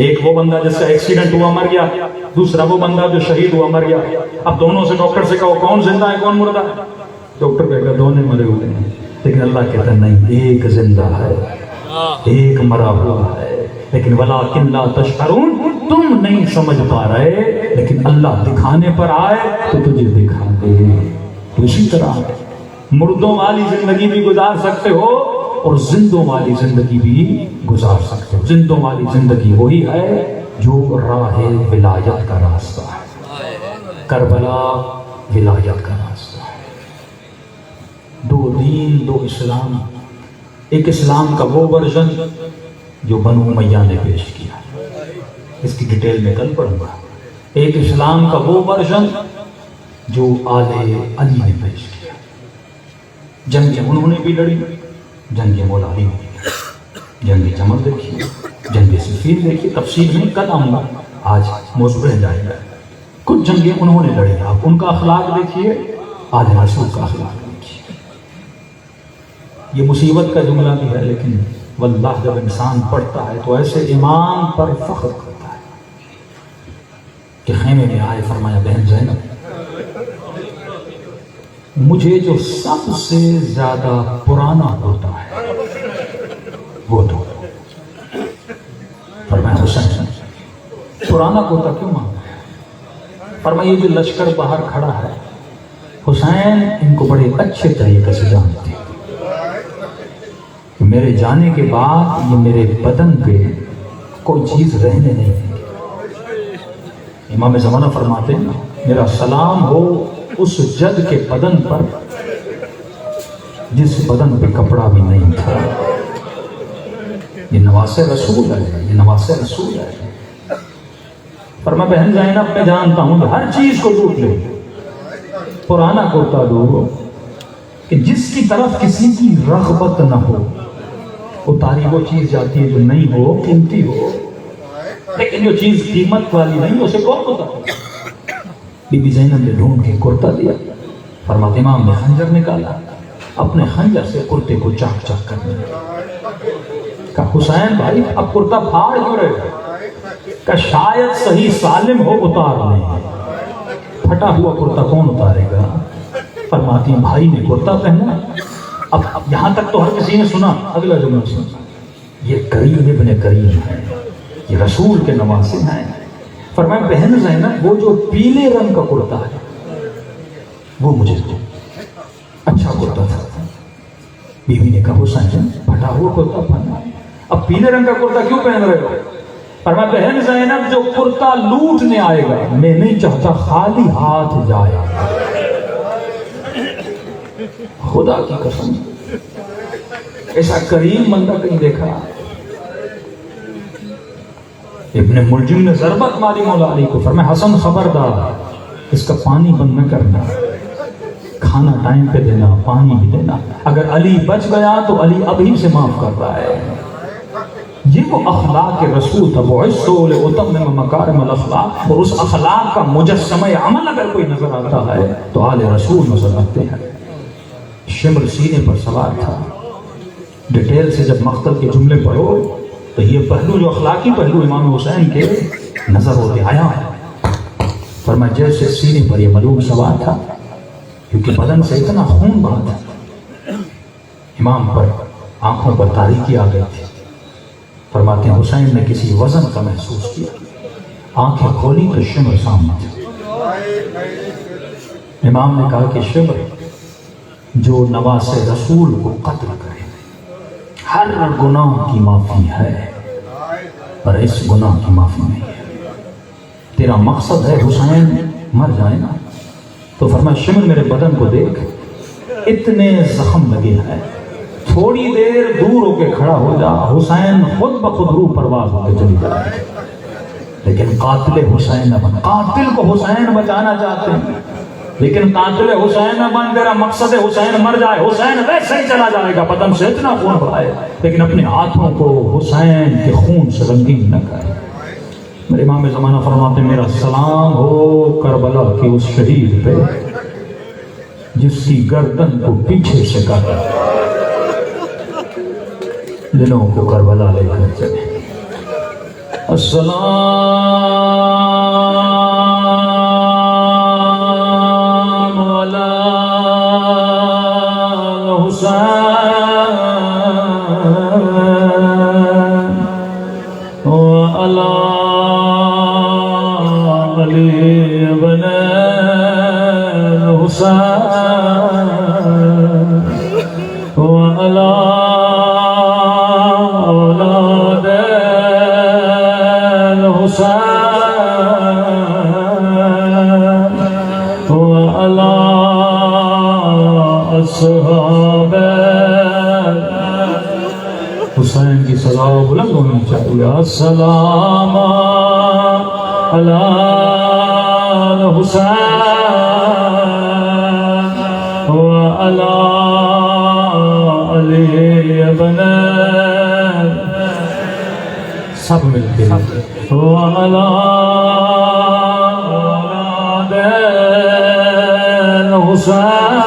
A: ایک وہ بندہ جس کا ایکسیڈنٹ ہوا مر گیا, دوسرا وہ بندہ جو شہید ہوا مر گیا. اب دونوں سے ڈاکٹر سے کہو کون زندہ ہے کون مردہ ہے, ڈاکٹر کہے گا دونوں مرے ہوئے ہیں, لیکن اللہ کہتا ہے نہیں ایک زندہ ہے.
B: ایک مرا ہوا ہے، لیکن ولیکن لا تشعرون، تم نہیں سمجھ پا رہے، لیکن اللہ دکھانے پر آئے تو تجھے دکھا دے۔ تو اسی طرح مردوں والی زندگی بھی گزار سکتے ہو اور زندوں والی زندگی بھی گزار سکتے ہو۔ زندوں والی زندگی وہی ہے جو راہ ولایت کا راستہ ہے، کربلا ولایت کا راستہ ہے۔ دو دین، دو اسلام، ایک اسلام کا وہ ورژن جو بنو امیہ نے پیش کیا، اس کی ڈیٹیل میں کل پڑھوں گا۔ ایک اسلام کا وہ ورژن جو آل علی نے پیش کیا۔ جنگیں انہوں نے بھی لڑی، جنگ مولا علی نے بھی لڑی، جنگ جمل دیکھی، جنگ صفین دیکھی، تفصیل میں کل آؤں گا، آج موضوع رہ جائے گا۔ کچھ جنگیں انہوں نے لڑی، آپ ان کا اخلاق دیکھیے، آل رسول کا اخلاق دیکھیے۔ یہ مصیبت کا جملہ بھی ہے، لیکن واللہ جب انسان پڑھتا ہے تو ایسے امام پر فخر کرتا ہے کہ خیمے میں آئے، فرمایا بہن زینب، مجھے جو سب سے زیادہ پرانا ہوتا ہے وہ تو فرمایا حسین، پرانا ہوتا کیوں مانگا ہے؟ فرمایا یہ جو لشکر باہر کھڑا ہے، حسین ان کو بڑے اچھے طریقے سے جانتے ہیں کہ میرے جانے کے بعد یہ میرے بدن پہ کوئی چیز رہنے نہیں دیں گے۔ امام زمانہ فرماتے ہیں میرا سلام ہو اس جد کے بدن پر جس بدن پہ کپڑا بھی نہیں تھا۔ یہ نواس رسول ہے، یہ نواس رسول ہے۔ فرمایا بہن زینب میں جانتا ہوں کہ ہر چیز کو لوٹ لے، پرانا کرتا دو کہ جس کی طرف کسی کی رغبت نہ ہو، اتاری وہ چیز جاتی ہے جو نہیں ہو، قیمتی ہو، لیکن جو چیز قیمت والی نہیں اسے کون ہوتا ہے؟ بی بی زینب نے ڈھونڈ کے کرتا دیا۔ فرماتے امام نے خنجر نکالا، اپنے خنجر سے کرتے کو چاک چاک کرنے کہا حسین بھائی اب کرتا پھاڑ کیوں رہے؟ کہ شاید صحیح سالم ہو اتار لیں، پھٹا ہوا کرتا کون اتارے گا؟ فرماتی ہیں بھائی نے کرتا پہنا۔ اب یہاں تک تو ہر کسی نے سنا، اگلا جملہ سنا، یہ کریم ابن کریم ہے، یہ رسول کے نواسے ہیں۔ فرمایا بہن زینب وہ جو پیلے رنگ کا کرتا ہے وہ مجھے تو اچھا کرتا تھا۔ بیوی نے کہا حسین پھٹا ہوا کرتا پہنا، اب پیلے رنگ کا کرتا کیوں پہن رہے ہو؟ فرمایا بہن زینب جو کرتا لوٹنے آئے گا میں نہیں چاہتا خالی ہاتھ جائے، خدا کی قسم ایسا کریم بندہ کہیں دیکھا؟ ابن ملجم نے ضربت ماری مولا علی کو، فرمایا حسن خبردار اس کا پانی بند نہ کرنا، کھانا ٹائم پہ دینا، پانی بھی دینا، اگر علی بچ گیا تو علی ابھی سے معاف کر رہا ہے۔ یہ وہ اخلاق رسول تھا، بعثت لأتمم مکارم الاخلاق، اور اس اخلاق کا مجسمہ عمل اگر کوئی نظر آتا ہے تو آل رسول نظر آتے ہیں۔ شمر سینے پر سوار تھا، ڈیٹیل سے جب مقتل کے جملے پڑھو تو یہ پہلو جو اخلاقی پہلو امام حسین کے نظر ہوتے آیا ہے۔ فرمایا جیسے سینے پر یہ ملوم سوار تھا، کیونکہ بدن سے اتنا خون بہا تھا، امام پر آنکھوں پر تاریکی آ گئی تھی۔ فرماتے ہیں حسین نے کسی وزن کا محسوس کیا، آنکھیں کھولی تو شمر سامنے تھا۔ امام نے کہا کہ شمر جو نواس رسول کو قتل کرے ہر گناہ کی معافی ہے، پر اس گناہ کی معافی نہیں ہے۔ تیرا مقصد ہے حسین مر جائے نا؟ تو فرمایا شمر میرے بدن کو دیکھ، اتنے زخم لگے ہیں، تھوڑی دیر دور ہو کے کھڑا ہو جا، حسین خود بخود روح پرواز ہو کے چلی جائے، لیکن قاتل حسین نہ بن۔ قاتل کو حسین بچانا چاہتے ہیں لیکن قاتل حسین نہ بن، تیرا مقصد ہے حسین مر جائے، حسین ویسے ہی چلا جائے گا، بدن سے اتنا خون بہائے لیکن اپنے ہاتھوں کو حسین کے خون سے رنگین نہ کرے۔ میرے امام زمانہ فرماتے ہیں میرا سلام ہو کربلا کے اس شہید پہ جس کی گردن کو پیچھے سے کاٹا، دلوں کو کربلا لے کر چلے۔ السلام علی حسین
A: الحسين وعلى أولاد الحسين وعلى أصحاب حسین کی صدا بلند ہونی چاہیے السلام علی الحسین وعلی علی ابن سب مل کے وعلی اولاد الحسین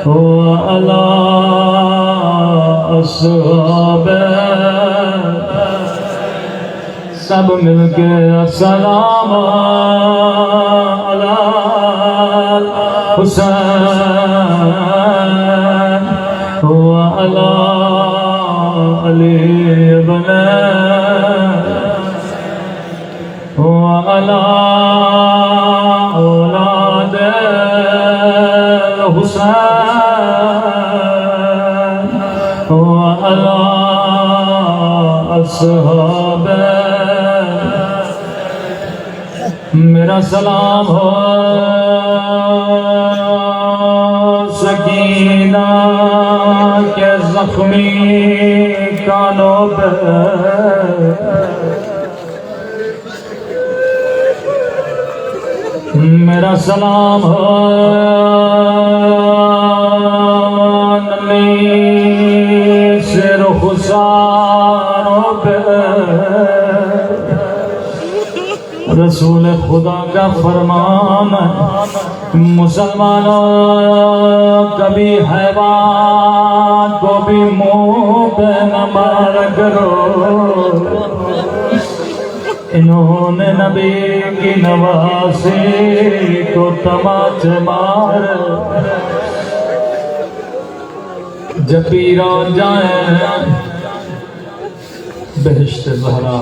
A: وعلی اصحاب سب مل کے السلام علی حسین وعلی علی ابن وعلی اولاد الحسین وعلى أصحاب میرا سلام ہو سکینہ کے زخمی کانوں پہ میرا سلام ہو رخساروں پہ رسول خدا کا فرمان مسلمانوں کبھی حیوان کو بھی منہ پہ نہ مارا کرو انہوں نے نبی کی نواسی کو تماچے مار جب پیران جائیں بہشت زہرا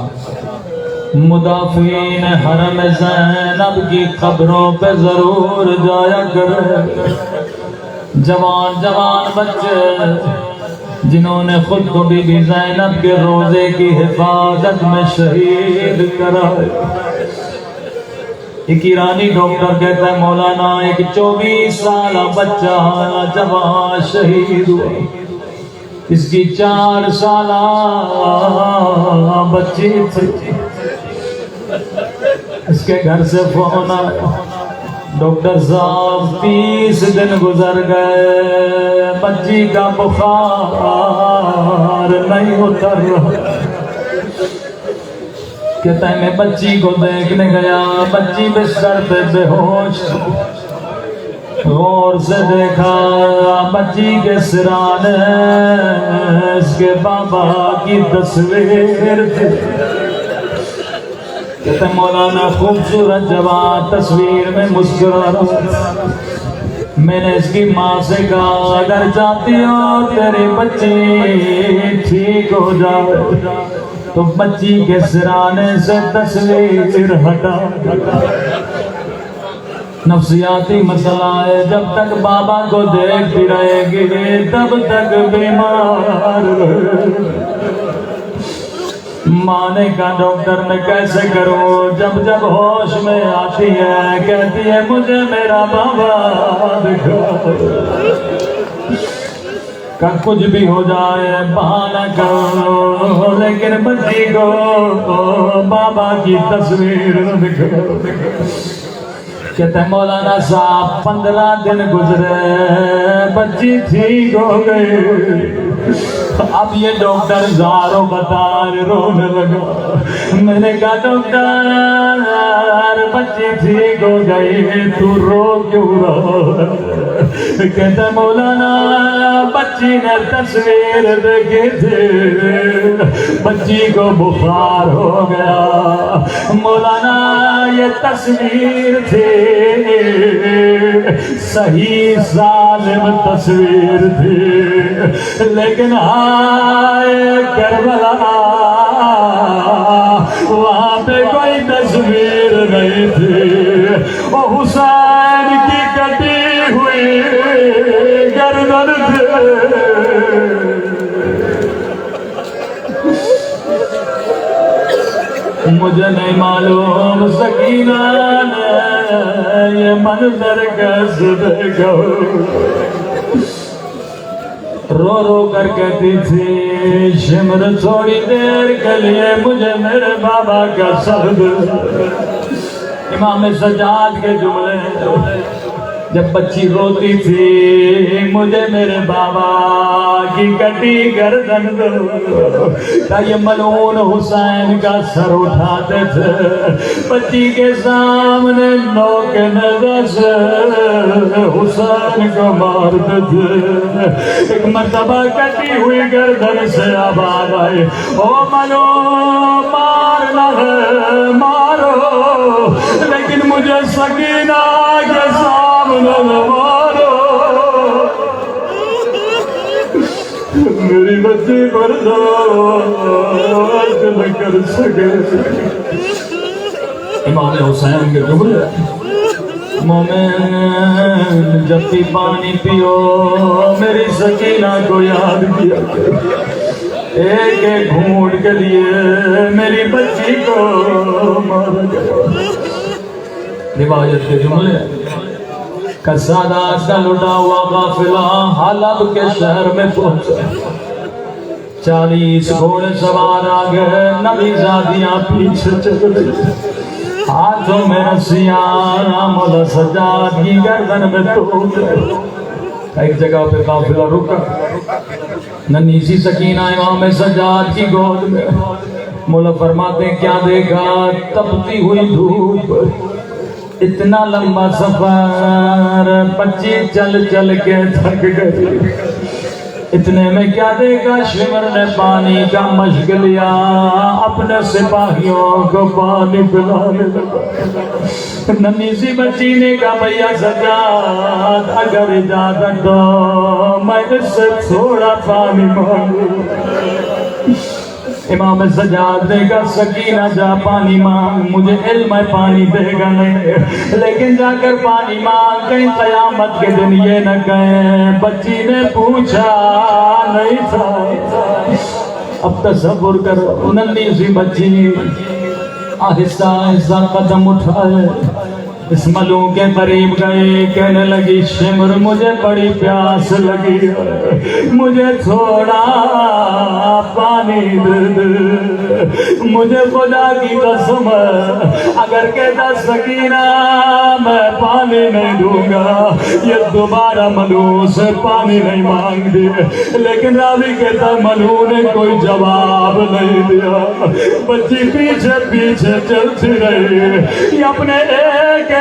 A: مدافعین حرم زینب کی قبروں پہ ضرور جایا کرے جوان جوان بچے جنہوں نے خود کو بی بی زینب کے روزے کی حفاظت میں شہید کرائے ایک ایرانی ڈاکٹر کہتا ہے مولانا ایک 24 سالہ بچہ جوان شہید ہوا اس کی 4 سالہ بچی تھی اس کے گھر سے فون آیا ڈاکٹر صاحب 30 دن گزر گئے بچی کا بخار نہیں اتر رہا کہتا ہے میں بچی کو دیکھنے گیا بچی بستر پہ بے ہوش غور سے دیکھا بچی کے سرانے اس کے بابا کی تصویر تھی کہتے ہیں مولانا خوبصورت جوان تصویر میں مسکرا رہا میں نے اس کی ماں سے کہا اگر چاہتی ہو تیری بچی ٹھیک ہو جائے تو بچی کے سرانے سے تصویر ہٹا نفسیاتی مسئلہ ہے جب تک بابا کو دیکھتی رہے گی تب تک بیمار ماں نے کہا ڈاکٹر میں کیسے کروں جب جب ہوش میں آتی ہے کہتی ہے مجھے میرا بابا دکھا کہ کچھ بھی ہو جائے بہانہ کرو لیکن بچی کو بابا کی تصویر دکھا کہتے ہیں مولانا صاحب 15 دن گزرے بچی ٹھیک ہو گئی اب یہ ڈاکٹر زاروں بتا رونے لگا میں نے کہا ڈاکٹر بچی ٹھیک ہو گئی تو رو کیوں رہا کہتے ہیں مولانا بچی نے تصویر دیکھی تھی بچی کو بخار ہو گیا مولانا یہ تصویر تھی صحیح سالم تصویر تھی لیکن ہائے کربلا وہاں پہ کوئی تصویر نہیں تھی
B: او حسین کی کٹی ہوئی گردن تھے مجھے نہیں معلوم سکینہ نے یہ منظر کیسے دیکھا رو رو کر کہتی تھی شمر تھوڑی دیر کے لیے مجھے میرے بابا کا سر دے امام سجاد کے جملے جب بچی روتی تھی مجھے میرے بابا کی کٹی گردن دو کہ یہ ملعون حسین کا سر اٹھاتے تھے بچی کے سامنے نوک نظر سے حسین کو مارتے تھے ایک مرتبہ کٹی ہوئی گردن سے آواز آئی او ملعون مارنا ہے مارو لیکن مجھے سکینہ کے سامنے مارو میری بچی برداشت نہ کر سکے امام حسین کے جملے مومن جب بھی پانی پیو میری سکینہ کو یاد کیا ایک ایک گھونٹ کے لیے میری بچی کو مار گیا روایت کے جملے کسادہ کا لٹا ہوا قافلہ حلب کے شہر میں پہنچا 40 گھوڑے سوار آگے نبی زادیاں پیچھے چل رہی ہاتھوں میں رسیاں مولا سجاد کی گردن میں ٹوٹ ایک جگہ پہ قافلہ رکا ننھی سی سکینہ امام سجاد کی گود میں مولا فرماتے ہیں کیا دیکھا تپتی ہوئی دھوپ اتنا لمبا سفر بچی چل چل کے تھک گئی اتنے میں کیا دیکھا شمر نے پانی کا مشق لیا اپنے سپاہیوں کو پانی پلانے لگا ننھی سی بچی نے کہا بھیا سجاد اگر اجازت دو میں اس سے تھوڑا پانی مانگوں امام سجاد دے گا سکینہ جا پانی مانگ مجھے علم ہے پانی دے گا نہیں لیکن جا کر پانی مانگ کہیں قیامت کے دن یہ نہ کہیں بچی نے پوچھا نہیں تھا اب تصور کرو ننھی سی بچی آہستہ آہستہ قدم اٹھائے اس ملعون کے قریب گئی کہنے لگی شمر مجھے بڑی پیاس لگی مجھے تھوڑا پانی دے دے مجھے خدا کی قسم اگر کہتا سکینہ میں پانی نہیں دوں گا یہ دوبارہ ملعون سے پانی نہیں مانگ دی لیکن راوی کہتا ملعون نے کوئی جواب نہیں دیا بچی پیچھے پیچھے چلتی رہی یہ اپنے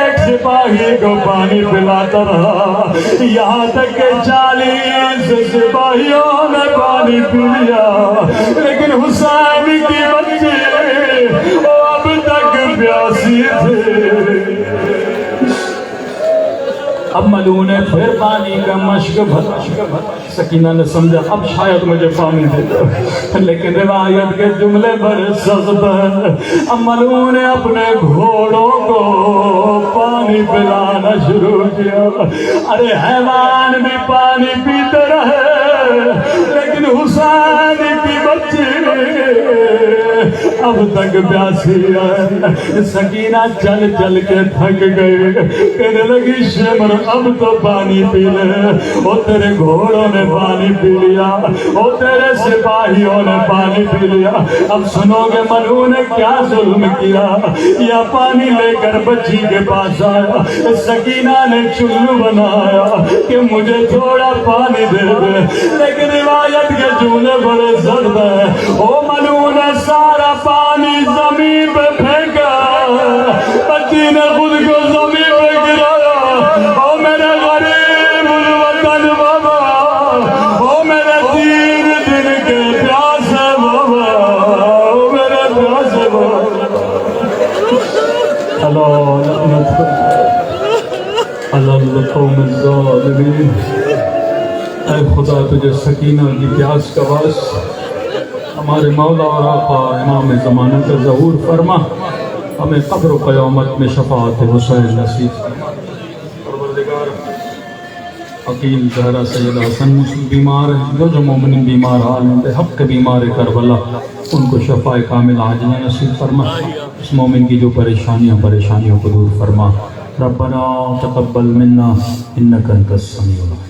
B: ایک سپاہی کو پانی پلاتا رہا یہاں تک کہ 40 سپاہیوں نے پانی پی لیا لیکن حسین کی بچی وہ اب تک پیاسی تھے اب ملعون نے پھر پانی کا مشق بھرا سکینہ نے سمجھا اب شاید مجھے پانی دے دو لیکن روایت کے جملے بڑے سخت ہیں اب ملعون نے اپنے گھوڑوں کو پانی پلانا شروع کیا ارے حیوان بھی پانی پیتے رہے لیکن حسین کی بچی اب تک پیاسی ہے سکینہ چل چل کے تھک گئی کہنے لگی شمر اب تو پانی پی لے وہ تیرے گھوڑوں نے پانی پی لیا وہ تیرے سپاہیوں نے پانی پی لیا اب سنو گے ملعون نے کیا ظلم کیا یا پانی لے کر بچی کے پاس آیا سکینہ نے چلو بنایا کہ مجھے تھوڑا پانی دے دے لیکن روایت کے جملے بڑے زرد ہیں او ملعون نے سارا پانی زمین پہ پھینکا بچی نے خود کو زمین پہ گرایا او میرے غریب الوطن بابا او میرے 3 دن کے پیاسے بابا او میرے پیاسے بابا اللہ القوم الظالمین اے خدا تجھے سکینہ کی پیاس کا باعث ہمارے مولا اور آقا امام زمانہ کا ظہور فرما
A: ہمیں قبر و قیامت میں شفاعت حسین نصیب فرما۔ پروردگار حکیم زہرا سید حسن مسلم بیمار ہیں، جو مومن بیمار حال ہیں، بے حق بیمار کربلا، ان کو شفاء کامل عاجلہ نصیب فرما۔ اس مومن کی جو پریشانیوں کو دور فرما۔ ربنا تقبل منا انک انت السمیع العلیم۔